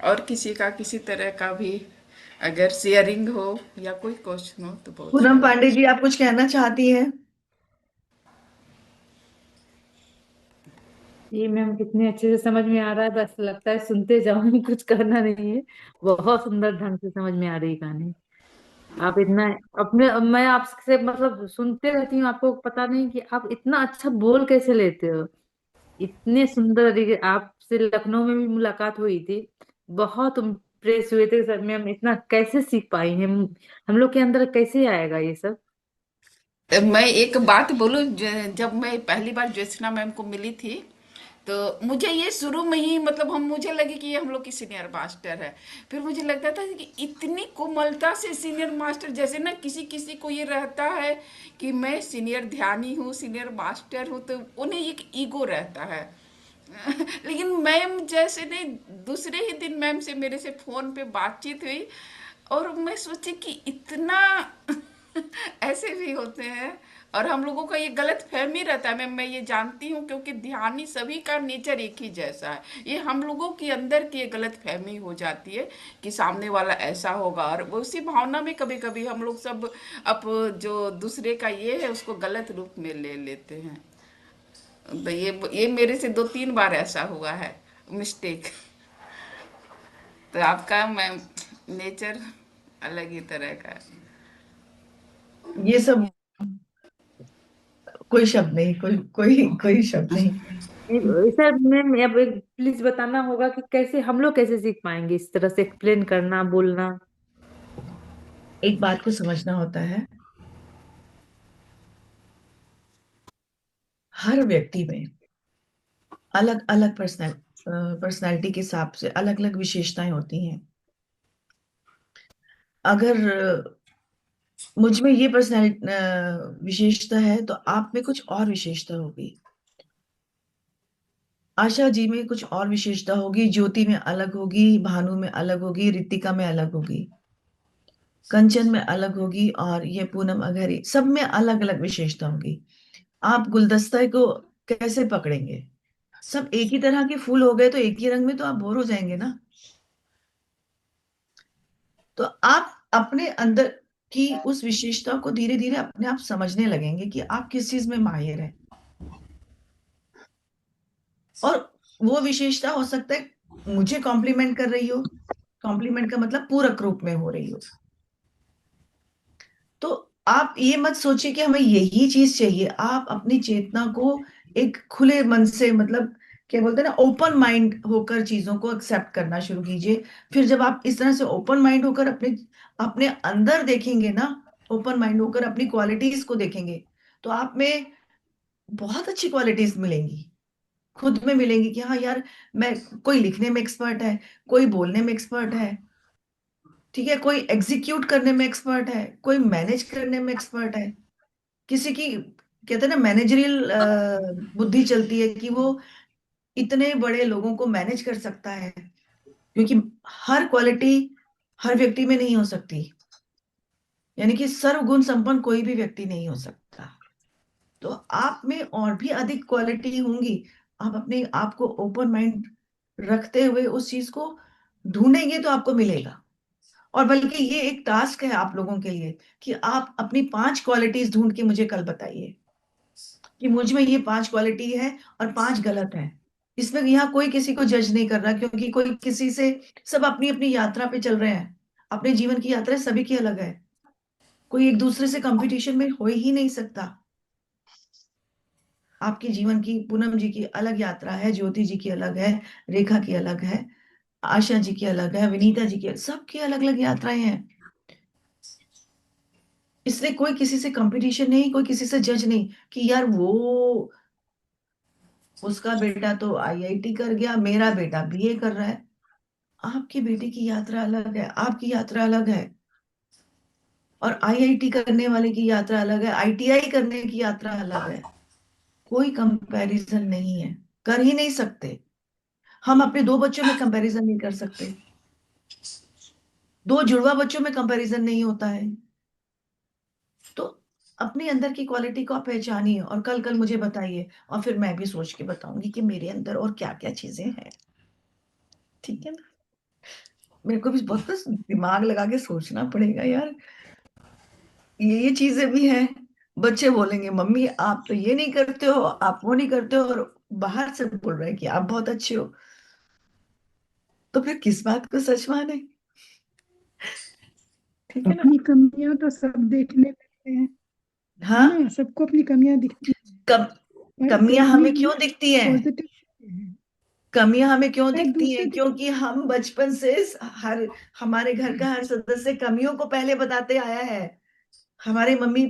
और किसी का किसी तरह का भी अगर शेयरिंग हो या कोई क्वेश्चन हो तो बहुत पूनम शुक्रिया। पांडे जी, आप कुछ कहना चाहती हैं? जी मैम, कितने अच्छे से समझ में आ रहा है, बस लगता है सुनते जाऊं कुछ करना नहीं है। बहुत सुंदर ढंग से समझ में आ रही है कहानी। आप इतना अपने, मैं आपसे मतलब सुनते रहती हूँ, आपको पता नहीं कि आप इतना अच्छा बोल कैसे लेते हो। इतने सुंदर तरीके, आपसे लखनऊ में भी मुलाकात हुई थी, बहुत इम्प्रेस हुए थे सर। मैम इतना कैसे सीख पाई हैं, हम लोग के अंदर कैसे आएगा ये सब। मैं एक बात बोलूं, जब मैं पहली बार ज्योत्सना मैम को मिली थी तो मुझे ये शुरू में ही मतलब हम मुझे लगे कि ये हम लोग की सीनियर मास्टर है। फिर मुझे लगता था कि इतनी कोमलता से सीनियर मास्टर, जैसे ना किसी किसी को ये रहता है कि मैं सीनियर ध्यानी हूँ सीनियर मास्टर हूँ तो उन्हें एक ईगो रहता है लेकिन मैम जैसे नहीं, दूसरे ही दिन मैम से मेरे से फोन पे बातचीत हुई और मैं सोची कि इतना ऐसे भी होते हैं। और हम लोगों का ये गलत फहमी रहता है मैं ये जानती हूँ क्योंकि ध्यानी सभी का नेचर एक ही जैसा है। ये हम लोगों के अंदर की एक गलत फहमी हो जाती है कि सामने वाला ऐसा होगा और वो उसी भावना में कभी कभी हम लोग सब अब जो दूसरे का ये है उसको गलत रूप में ले लेते हैं। तो ये मेरे से 2-3 बार ऐसा हुआ है मिस्टेक। तो आपका मैम नेचर अलग ही तरह का है। ये सब कोई शब्द नहीं, कोई कोई कोई शब्द नहीं। सर मैम अब प्लीज बताना होगा कि कैसे हम लोग कैसे सीख पाएंगे इस तरह से एक्सप्लेन करना, बोलना। एक बात को समझना होता है, हर व्यक्ति में अलग अलग पर्सनैलिटी के हिसाब से अलग अलग विशेषताएं होती हैं। अगर मुझ में ये पर्सनैलिटी विशेषता है तो आप में कुछ और विशेषता होगी, आशा जी में कुछ और विशेषता होगी, ज्योति में अलग होगी, भानु में अलग होगी, रितिका में अलग होगी, कंचन में अलग होगी, और ये पूनम अघरी, सब में अलग अलग विशेषता होगी। आप गुलदस्ते को कैसे पकड़ेंगे? सब एक ही तरह के फूल हो गए तो एक ही रंग में तो आप बोर हो जाएंगे ना। तो आप अपने अंदर की उस विशेषता को धीरे धीरे अपने आप समझने लगेंगे कि आप किस चीज में माहिर हैं। और वो विशेषता हो सकता है मुझे कॉम्प्लीमेंट कर रही हो, कॉम्प्लीमेंट का मतलब पूरक रूप में हो रही हो। तो आप ये मत सोचिए कि हमें यही चीज चाहिए। आप अपनी चेतना को एक खुले मन से, मतलब क्या बोलते हैं ना, ओपन माइंड होकर चीजों को एक्सेप्ट करना शुरू कीजिए। फिर जब आप इस तरह से ओपन माइंड होकर अपने अपने अंदर देखेंगे ना, ओपन माइंड होकर अपनी क्वालिटीज को देखेंगे, तो आप में बहुत अच्छी क्वालिटीज मिलेंगी, खुद में मिलेंगी कि हाँ यार, मैं, कोई लिखने में एक्सपर्ट है, कोई बोलने में एक्सपर्ट है, ठीक है, कोई एग्जीक्यूट करने में एक्सपर्ट है, कोई मैनेज करने में एक्सपर्ट है, किसी की कहते हैं ना मैनेजरियल बुद्धि चलती है कि वो इतने बड़े लोगों को मैनेज कर सकता है। क्योंकि हर क्वालिटी हर व्यक्ति में नहीं हो सकती, यानी कि सर्वगुण संपन्न कोई भी व्यक्ति नहीं हो सकता। तो आप में और भी अधिक क्वालिटी होंगी। आप अपने आप को ओपन माइंड रखते हुए उस चीज को ढूंढेंगे तो आपको मिलेगा। और बल्कि ये एक टास्क है आप लोगों के लिए कि आप अपनी 5 क्वालिटीज ढूंढ के मुझे कल बताइए कि मुझ में ये 5 क्वालिटी है और 5 गलत है। इसमें यहाँ कोई किसी को जज नहीं कर रहा, क्योंकि कोई किसी से, सब अपनी अपनी यात्रा पे चल रहे हैं। अपने जीवन की यात्रा सभी की अलग है, कोई एक दूसरे से कंपटीशन में हो ही नहीं सकता। आपके जीवन की, पूनम जी की अलग यात्रा है, ज्योति जी की अलग है, रेखा की अलग है। आशा जी की अलग है, विनीता जी की, सबकी अलग अलग यात्राएं हैं। इसलिए कोई किसी से कंपटीशन नहीं, कोई किसी से जज नहीं कि यार वो उसका बेटा तो आईआईटी कर गया, मेरा बेटा बीए कर रहा है। आपकी बेटी की यात्रा अलग है, आपकी यात्रा अलग है, और आईआईटी करने वाले की यात्रा अलग है, आईटीआई करने की यात्रा अलग है। कोई कंपैरिजन नहीं है, कर ही नहीं सकते। हम अपने दो बच्चों में कंपैरिजन नहीं कर सकते, दो जुड़वा बच्चों में कंपैरिजन नहीं होता है। तो अपने अंदर की क्वालिटी को आप पहचानिए और कल कल मुझे बताइए, और फिर मैं भी सोच के बताऊंगी कि मेरे अंदर और क्या क्या चीजें हैं। ठीक है ना? मेरे को भी बहुत कुछ दिमाग लगा के सोचना पड़ेगा यार, ये चीजें भी हैं। बच्चे बोलेंगे मम्मी आप तो ये नहीं करते हो, आप वो नहीं करते हो, और बाहर से बोल रहे हैं कि आप बहुत अच्छे हो। तो फिर किस बात को सच माने? ठीक है ना? अपनी कमियां तो सब देखने लगते हैं, है हाँ। ना, सबको अपनी कमियां दिखती हैं, कम पर कमियां देखने हमें क्यों हमें दिखती हैं? पॉजिटिव है। कमियां हमें क्यों शायद दिखती दूसरे हैं? क्योंकि हम बचपन से हर हमारे घर का हर सदस्य कमियों को पहले बताते आया है। हमारी मम्मी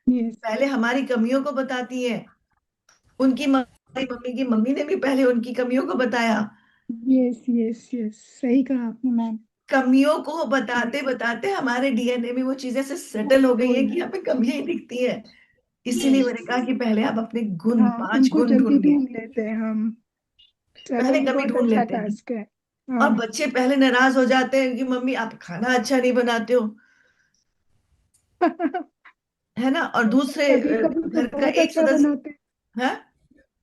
यस, पहले हमारी कमियों को बताती है, उनकी हमारी मम्मी की मम्मी ने भी पहले उनकी कमियों को बताया। यस, यस, यस, सही कहा आपने मैम। कमियों को बताते बताते हमारे डीएनए में वो चीजें से सेटल हो गई है कि हमें कमियां ही दिखती है। इसीलिए मैंने कहा कि पहले आप अपने गुण, हाँ, 5 उनको गुण जल्दी ढूंढिए। ढूंढ लेते हैं हम। चलो, पहले ये कमी बहुत ढूंढ अच्छा लेते हैं, टास्क है। और हाँ। बच्चे पहले नाराज हो जाते हैं कि मम्मी आप खाना अच्छा नहीं बनाते हो, है ना? और दूसरे कभी कभी तो घर का बहुत एक अच्छा सदस्य बनाते, है,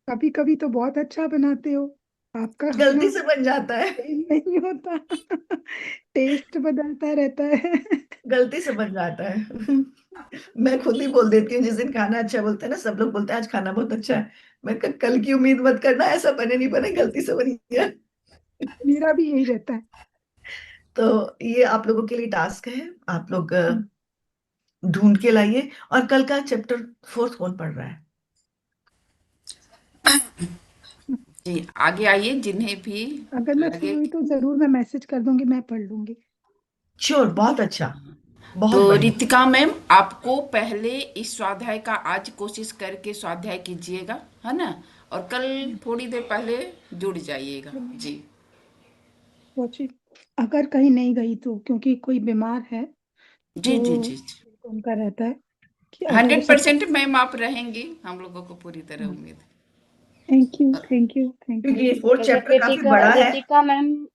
कभी कभी तो बहुत अच्छा बनाते हो। आपका खाना गलती से बन जाता है, सेम नहीं होता। टेस्ट बदलता रहता है। गलती से बन जाता है। मैं खुद ही बोल देती हूँ, जिस दिन खाना अच्छा बोलते हैं ना, सब लोग बोलते हैं आज खाना बहुत अच्छा है। मैं कहा, कल की उम्मीद मत करना, ऐसा बने नहीं बने, गलती से बनी है। मेरा भी यही रहता है। तो ये आप लोगों के लिए टास्क है, आप लोग ढूंढ के लाइए। और कल का चैप्टर 4 कौन पढ़ रहा है? जी आगे आइए जिन्हें भी अगर मैं फ्री लगे। हुई तो जरूर मैं मैसेज कर दूंगी, मैं पढ़ लूंगी। श्योर, बहुत अच्छा, बहुत तो बढ़िया। रितिका मैम आपको पहले इस स्वाध्याय का आज कोशिश करके स्वाध्याय कीजिएगा, है ना, और कल थोड़ी देर पहले जुड़ जाइएगा। जी सोची, अगर कहीं नहीं गई तो, क्योंकि कोई बीमार है जी जी तो जी। उनका रहता है कि हो सकता 100% मैम आप रहेंगी, हम लोगों को पूरी तरह है। उम्मीद thank you, thank you, thank क्योंकि यू। ये 4th अगर चैप्टर काफी रितिका बड़ा है। रितिका मैम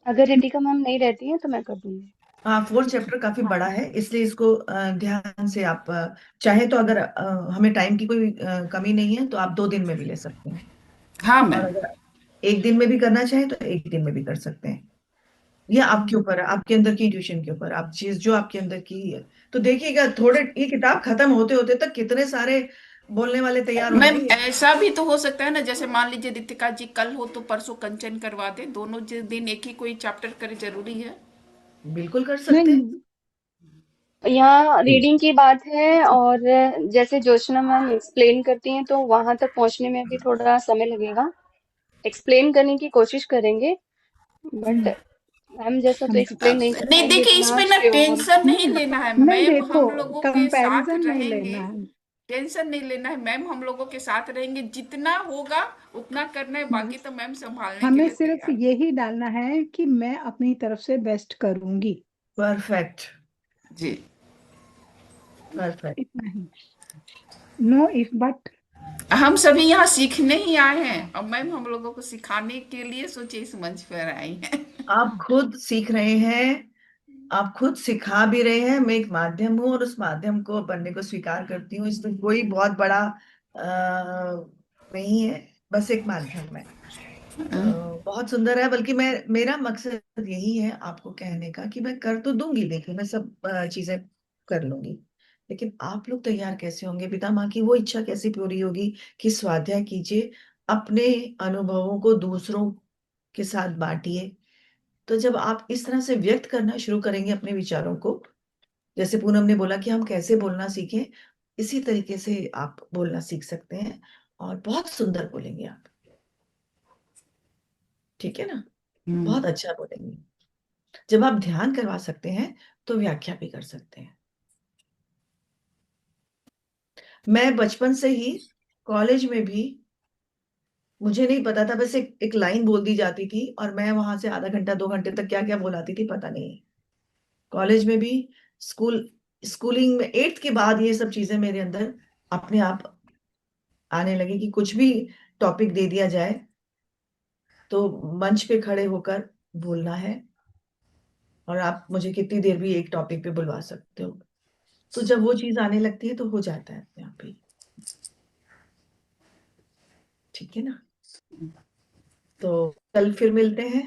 अगर रितिका मैम नहीं रहती है तो मैं कर दूंगी। हाँ, 4th चैप्टर काफी हाँ, बड़ा है, इसलिए इसको ध्यान से आप चाहे तो, अगर हमें टाइम की कोई कमी नहीं है तो आप 2 दिन में भी ले सकते हैं, हाँ और मैम। अगर एक दिन में भी करना चाहें तो एक दिन में भी कर सकते हैं। ये आपके ऊपर है, आपके अंदर की ट्यूशन के ऊपर, आप चीज जो आपके अंदर की है। तो देखिएगा, थोड़े ये किताब खत्म होते होते तक कितने सारे बोलने वाले तैयार हो मैम जाएंगे। ऐसा भी तो हो सकता है ना, जैसे मान लीजिए रितिका जी कल हो तो परसों कंचन करवा दे, दोनों दिन एक ही कोई चैप्टर करे, जरूरी है। बिल्कुल कर नहीं सकते हैं। नहीं, यहाँ रीडिंग की बात है और जैसे जोशना मैम एक्सप्लेन करती हैं तो वहां तक पहुंचने में भी थोड़ा समय लगेगा। एक्सप्लेन करने की कोशिश करेंगे बट मैम जैसा तो एक्सप्लेन नहीं कर नहीं पाएंगे देखिए, इतना इसमें ना श्योर। टेंशन नहीं नहीं लेना है नहीं, मैम, देखो, हम लोगों के साथ कंपैरिजन नहीं रहेंगे। लेना है। टेंशन नहीं लेना है मैम, हम लोगों के साथ रहेंगे, जितना होगा उतना करना है, बाकी बस तो मैम संभालने के हमें लिए सिर्फ तैयार। यही डालना है कि मैं अपनी तरफ से बेस्ट करूंगी, परफेक्ट, जी परफेक्ट। इतना ही। Know if but. हम सभी यहाँ सीखने ही आए हैं, और मैम हम लोगों को सिखाने के लिए सोचे इस मंच पर आई हैं। आप खुद सीख रहे हैं, आप खुद सिखा भी रहे हैं। मैं एक माध्यम हूँ और उस माध्यम को बनने को स्वीकार करती हूँ। इसमें कोई बहुत बड़ा नहीं है, बस एक माध्यम है। बहुत सुंदर है, बल्कि मैं, मेरा मकसद यही है आपको कहने का कि मैं कर तो दूंगी, देखिए मैं सब चीजें कर लूंगी, लेकिन आप लोग तैयार कैसे होंगे? पिता माँ की वो इच्छा कैसे पूरी होगी कि स्वाध्याय कीजिए, अपने अनुभवों को दूसरों के साथ बांटिए। तो जब आप इस तरह से व्यक्त करना शुरू करेंगे अपने विचारों को, जैसे पूनम ने बोला कि हम कैसे बोलना सीखें, इसी तरीके से आप बोलना सीख सकते हैं, और बहुत सुंदर बोलेंगे आप। ठीक है ना? बहुत अच्छा बोलेंगे। जब आप ध्यान करवा सकते हैं तो व्याख्या भी कर सकते हैं। मैं बचपन से ही कॉलेज में भी, मुझे नहीं पता था, बस एक लाइन बोल दी जाती थी और मैं वहां से आधा घंटा 2 घंटे तक क्या क्या बोलाती थी पता नहीं। कॉलेज में भी, स्कूल स्कूलिंग में 8th के बाद ये सब चीजें मेरे अंदर अपने आप आने लगी कि कुछ भी टॉपिक दे दिया जाए तो मंच पे खड़े होकर बोलना है, और आप मुझे कितनी देर भी एक टॉपिक पे बुलवा सकते हो। तो जब वो चीज आने लगती है तो हो जाता है अपने आप ही। ठीक है ना? तो कल फिर मिलते हैं।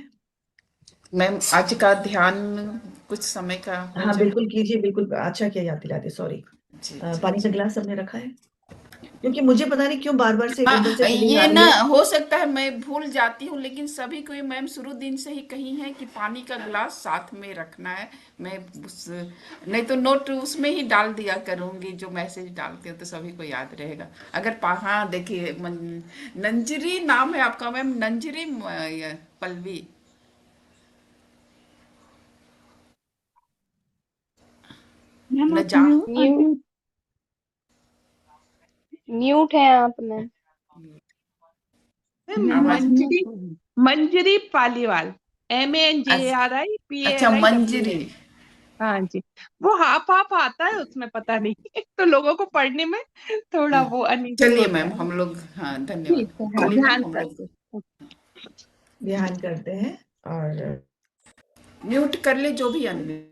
मैम आज का ध्यान कुछ समय का हो हाँ जाए। बिल्कुल कीजिए, बिल्कुल अच्छा किया, याद दिलाते, सॉरी। जी पानी का जी। गिलास सबने रखा है? क्योंकि मुझे पता नहीं क्यों बार बार से अंदर से हाँ, फीलिंग आ ये रही ना है। हो सकता है मैं भूल जाती हूँ, लेकिन सभी को ये मैम शुरू दिन से ही कही है कि पानी का गिलास साथ में रखना है। मैं नहीं तो नोट उसमें ही डाल दिया करूंगी, जो मैसेज डालती हूँ तो सभी को याद रहेगा। अगर हाँ देखिए, नंजरी नाम है आपका मैम, नंजरी पल्लवी। मैम न आप जा म्यूट अनम्यूट। म्यूट है आप मैम। मैम आप आवाज। म्यूट मंजरी, हो। मंजरी पालीवाल, अच्छा MANJRIPALIWAL। मंजरी। हाँ जी। वो हाफ हाफ आता है उसमें, पता नहीं तो लोगों को पढ़ने में थोड़ा वो अनइजी चलिए होता मैम है। हम लोग, हाँ ठीक धन्यवाद। है, हाँ चलिए मैम ध्यान हम लोग करते। ध्यान करते हैं और म्यूट कर ले जो भी अन्य।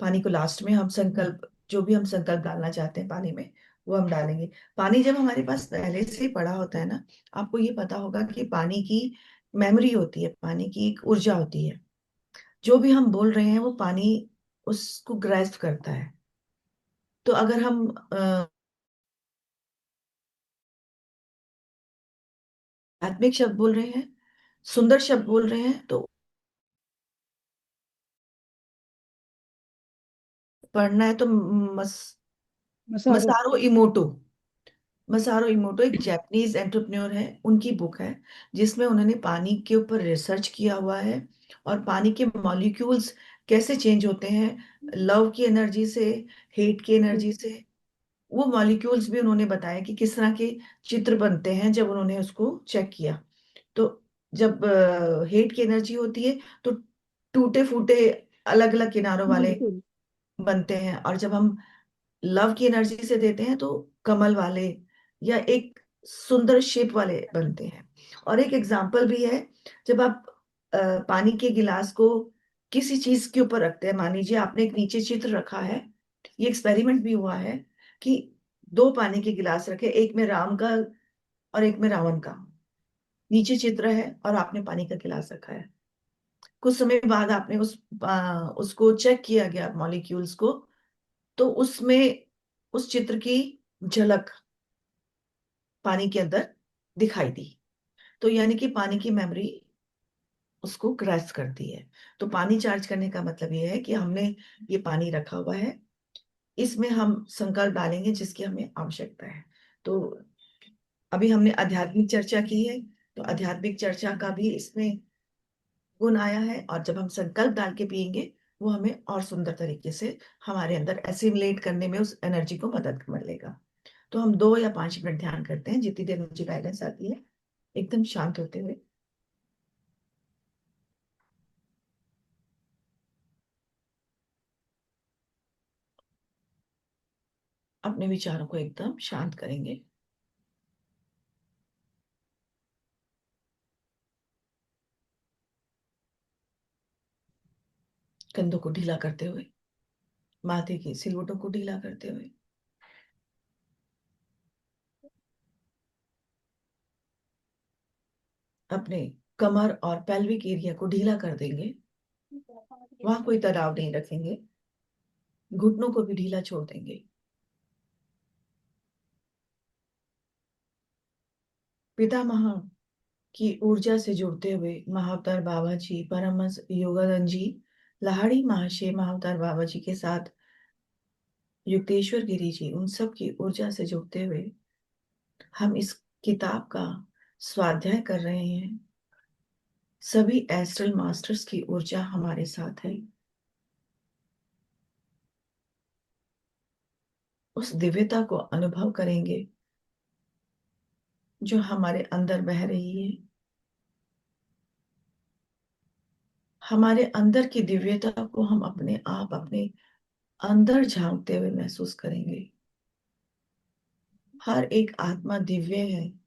पानी को लास्ट में हम संकल्प, जो भी हम संकल्प डालना चाहते हैं पानी में, वो हम डालेंगे। पानी जब हमारे पास पहले से ही पड़ा होता है ना, आपको ये पता होगा कि पानी की मेमोरी होती है, पानी की एक ऊर्जा होती है। जो भी हम बोल रहे हैं वो पानी उसको ग्रैस्प करता है। तो अगर हम आत्मिक शब्द बोल रहे हैं, सुंदर शब्द बोल रहे हैं, तो पढ़ना है तो मसारो। मसारो इमोटो। मसारो इमोटो एक जापानीज एंटरप्रेन्योर है, उनकी बुक है जिसमें उन्होंने पानी के ऊपर रिसर्च किया हुआ है और पानी के मॉलिक्यूल्स कैसे चेंज होते हैं, लव की एनर्जी से, हेट की एनर्जी से। वो मॉलिक्यूल्स भी उन्होंने बताया कि किस तरह के चित्र बनते हैं जब उन्होंने उसको चेक किया। तो जब हेट की एनर्जी होती है तो टूटे फूटे अलग अलग किनारों वाले बिल्कुल। बनते हैं, और जब हम लव की एनर्जी से देते हैं तो कमल वाले या एक सुंदर शेप वाले बनते हैं। और एक एग्जाम्पल भी है, जब आप पानी के गिलास को किसी चीज के ऊपर रखते हैं, मान लीजिए आपने एक नीचे चित्र रखा है, ये एक्सपेरिमेंट भी हुआ है कि 2 पानी के गिलास रखे, एक में राम का और एक में रावण का, नीचे चित्र है और आपने पानी का गिलास रखा है। कुछ समय बाद आपने उसको चेक किया गया मॉलिक्यूल्स को, तो उसमें उस चित्र की झलक पानी के अंदर दिखाई दी। तो यानी कि पानी की मेमोरी उसको ग्रैस्प करती है। तो पानी चार्ज करने का मतलब ये है कि हमने ये पानी रखा हुआ है, इसमें हम संकल्प डालेंगे जिसकी हमें आवश्यकता है। तो अभी हमने आध्यात्मिक चर्चा की है, तो आध्यात्मिक चर्चा का भी इसमें गुण आया है, और जब हम संकल्प डाल के पिएंगे वो हमें और सुंदर तरीके से हमारे अंदर एसिमुलेट करने में उस एनर्जी को मदद मिलेगा। तो हम 2 या 5 मिनट ध्यान करते हैं, जितनी देर मुझे गाइडेंस आती है, एकदम शांत होते हुए। अपने विचारों को एकदम शांत करेंगे। कंधों को ढीला करते हुए, माथे की सिलवटों को ढीला करते हुए, अपने कमर और पेल्विक एरिया को ढीला कर देंगे। वहां कोई तनाव नहीं रखेंगे, घुटनों को भी ढीला छोड़ देंगे। पितामह की ऊर्जा से जुड़ते हुए महाअवतार बाबा जी, परमहंस योगानंद जी, लाहिड़ी महाशय महाअवतार बाबा जी के साथ युक्तेश्वर गिरी जी, उन सब की ऊर्जा से जुड़ते हुए हम इस किताब का स्वाध्याय कर रहे हैं। सभी एस्ट्रल मास्टर्स की ऊर्जा हमारे साथ है। उस दिव्यता को अनुभव करेंगे जो हमारे अंदर बह रही है। हमारे अंदर की दिव्यता को हम अपने आप अपने अंदर झांकते हुए महसूस करेंगे। हर एक आत्मा दिव्य है।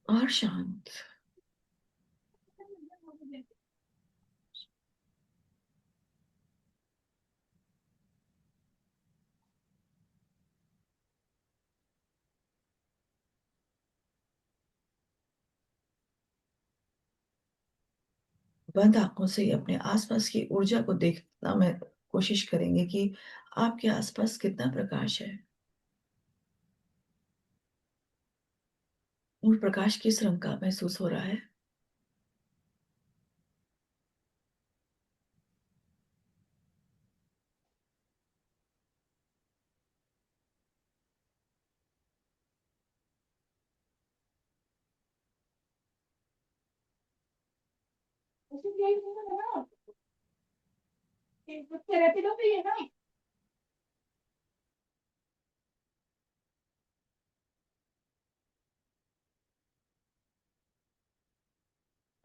और शांत। बंद आंखों से अपने आसपास की ऊर्जा को देखना मैं कोशिश करेंगे कि आपके आसपास कितना प्रकाश है और प्रकाश किस रंग का महसूस हो रहा है।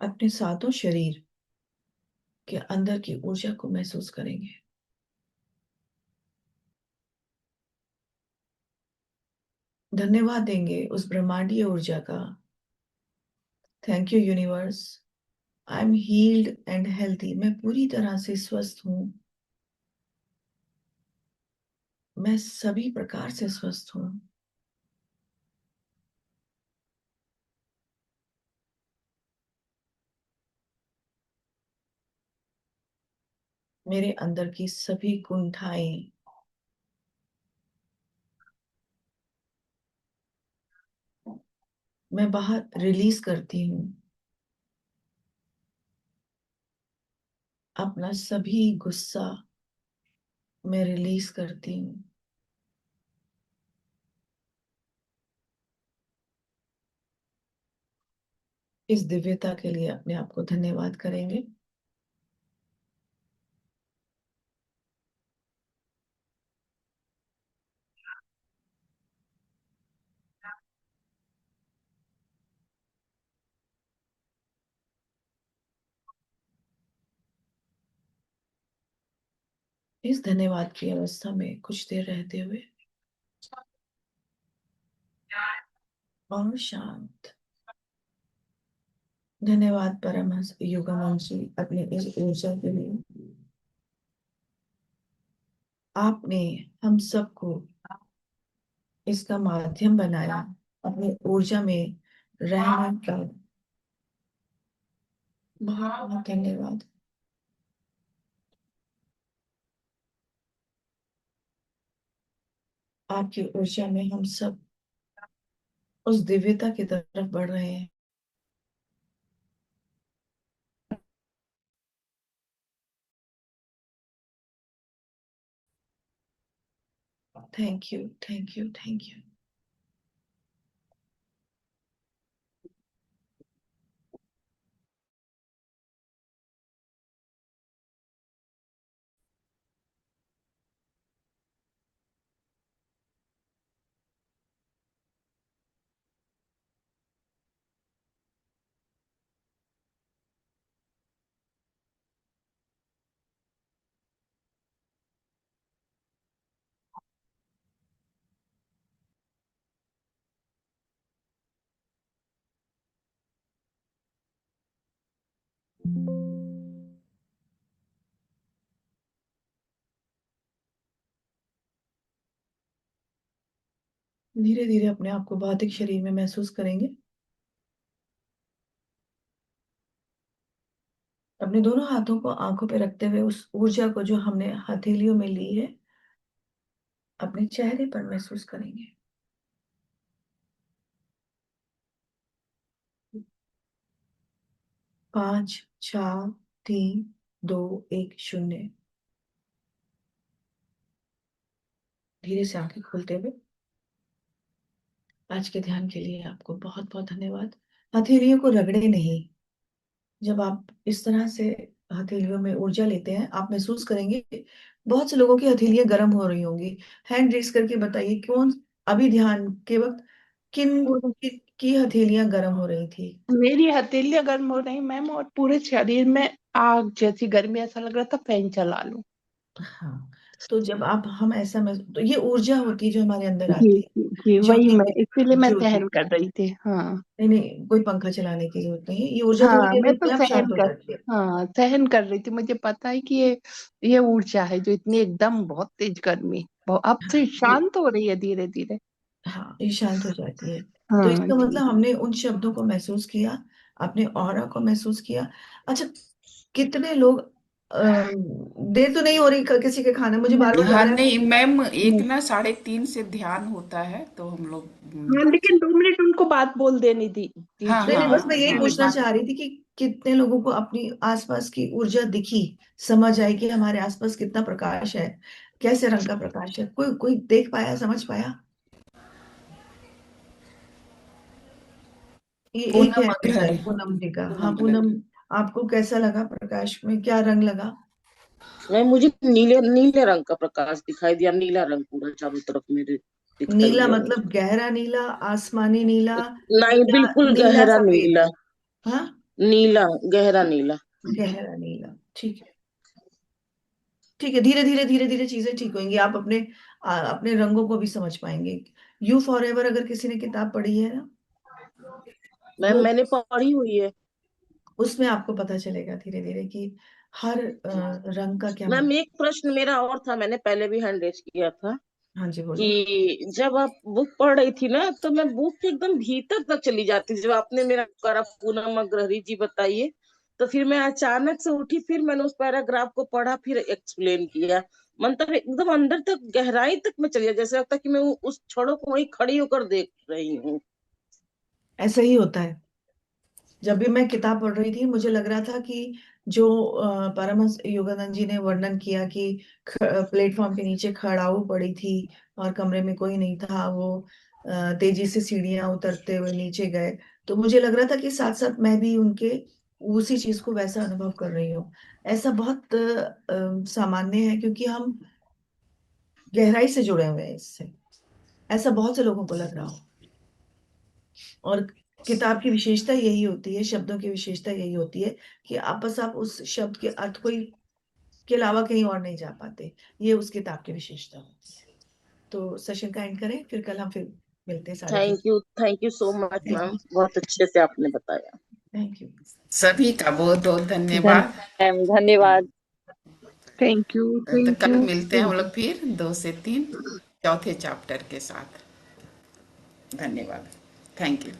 अपने सातों शरीर के अंदर की ऊर्जा को महसूस करेंगे। धन्यवाद देंगे उस ब्रह्मांडीय ऊर्जा का। Thank you universe, I am heeled and healthy. मैं पूरी तरह से स्वस्थ हूँ। मैं सभी प्रकार से स्वस्थ हूँ। मेरे अंदर की सभी कुंठाएं मैं बाहर रिलीज करती हूँ। अपना सभी गुस्सा मैं रिलीज करती हूँ। इस दिव्यता के लिए अपने आप को धन्यवाद करेंगे। इस धन्यवाद की अवस्था में कुछ देर रहते हुए और शांत। धन्यवाद परमहंस योगानंद जी अपने इस ऊर्जा के लिए। आपने हम सबको इसका माध्यम बनाया अपनी ऊर्जा में रहने का। बहुत बहुत धन्यवाद। आपकी ऊर्जा में हम सब उस दिव्यता की तरफ बढ़ रहे हैं। Thank you, thank you, thank you. धीरे धीरे अपने आप को भौतिक शरीर में महसूस करेंगे। अपने दोनों हाथों को आंखों पे रखते हुए उस ऊर्जा को जो हमने हथेलियों में ली है अपने चेहरे पर महसूस करेंगे। 5 4 3 2 1 0। धीरे से आंखें खोलते हुए आज के ध्यान के लिए आपको बहुत बहुत धन्यवाद। हथेलियों को रगड़े नहीं। जब आप इस तरह से हथेलियों में ऊर्जा लेते हैं, आप महसूस करेंगे बहुत से लोगों की हथेलियां गर्म हो रही होंगी। हैंड रेस करके बताइए कौन अभी ध्यान के वक्त किन की हथेलियां गर्म हो रही थी। मेरी हथेलियां गर्म हो रही मैम, और पूरे शरीर में आग जैसी गर्मी, ऐसा लग रहा था फैन चला लूं। हाँ, तो जब आप हम ऐसा तो ये ऊर्जा होती है जो हमारे अंदर जी आती है, जी जी, जो वही कि मैं इसीलिए मैं ज्योति। सहन कर रही थी। हाँ नहीं नहीं, कोई पंखा चलाने की जरूरत नहीं है, ये ऊर्जा थोड़ी हाँ, देर मैं में तो अपने आप सहन शांत हो कर जाती है। हाँ सहन कर रही थी। मुझे पता है कि ये ऊर्जा है जो इतनी एकदम बहुत तेज गर्मी अब से ये शांत हो रही है धीरे धीरे। हाँ, ये शांत हो जाती है। तो हाँ इसका जी। मतलब हमने उन शब्दों को महसूस किया, अपने ऑरा को महसूस किया। अच्छा, कितने लोग देर तो नहीं हो रही किसी के खाने, मुझे बार बार लग हाँ रहा है। नहीं मैम, एक ना 3:30 से ध्यान होता है तो हम लोग हाँ, लेकिन 2 मिनट उनको बात बोल देनी हाँ नहीं दीजिए। नहीं, बस हाँ मैं यही हाँ पूछना चाह रही थी कि कितने लोगों को अपनी आसपास की ऊर्जा दिखी, समझ आई कि हमारे आसपास कितना प्रकाश है, कैसे रंग का प्रकाश है। कोई कोई देख पाया, समझ पाया? ये एक है पूनम विषय अग्रहरि। पूनम जी का। हाँ पूनम पूनम, अग्रहरि। आपको कैसा लगा? प्रकाश में क्या रंग लगा? मुझे नीले नीले रंग का प्रकाश दिखाई दिया, नीला रंग पूरा चारों तरफ मेरे दिखाई नीला दिया मतलब मुझे। गहरा नीला, आसमानी नीला, नहीं, या बिल्कुल नीला गहरा सफेद? नीला। हाँ, नीला, गहरा नीला। गहरा नीला। ठीक है, ठीक है। धीरे धीरे धीरे धीरे चीजें ठीक होंगी, आप अपने अपने रंगों को भी समझ पाएंगे। यू फॉर एवर अगर किसी ने किताब पढ़ी है ना, मैम वो मैंने पढ़ी हुई है। उसमें आपको पता चलेगा धीरे धीरे कि हर रंग का क्या मैम मतलब। एक प्रश्न मेरा और था, मैंने पहले भी हैंड रेज किया था हाँ जी, बोलो। कि जब आप बुक पढ़ रही थी ना, तो मैं बुक के एकदम भीतर तक चली जाती थी। जब आपने मेरा करा पूनम अग्रहरि जी बताइए, तो फिर मैं अचानक से उठी, फिर मैंने उस पैराग्राफ को पढ़ा, फिर एक्सप्लेन किया। मतलब एकदम अंदर तक, गहराई तक मैं चली, जैसे लगता कि मैं उस क्षणों को वहीं खड़ी होकर देख रही हूँ। ऐसा ही होता है। जब भी मैं किताब पढ़ रही थी, मुझे लग रहा था कि जो परमहंस योगानंद जी ने वर्णन किया कि प्लेटफॉर्म के नीचे खड़ाऊ पड़ी थी और कमरे में कोई नहीं था, वो तेजी से सीढ़ियां उतरते हुए नीचे गए, तो मुझे लग रहा था कि साथ साथ मैं भी उनके उसी चीज को वैसा अनुभव कर रही हूँ। ऐसा बहुत सामान्य है, क्योंकि हम गहराई से जुड़े हुए हैं इससे। ऐसा बहुत से लोगों को लग रहा हो। और किताब की विशेषता यही होती है, शब्दों की विशेषता यही होती है कि आप उस शब्द के अर्थ कोई के अलावा कहीं और नहीं जा पाते। ये उस किताब की विशेषता होती है। तो सेशन का एंड करें, फिर कल हम फिर मिलते हैं 3:30। Thank you so much thank ma'am, बहुत अच्छे से आपने बताया। यू। सभी का बहुत बहुत धन्यवाद। धन्यवाद। थैंक यू तो थैंक कल यू मिलते हैं हम थैंक यू। लोग फिर 2 से 3 चौथे चैप्टर के साथ। धन्यवाद। Thank you.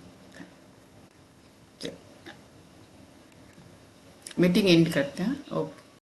मीटिंग एंड करते हैं। ओके।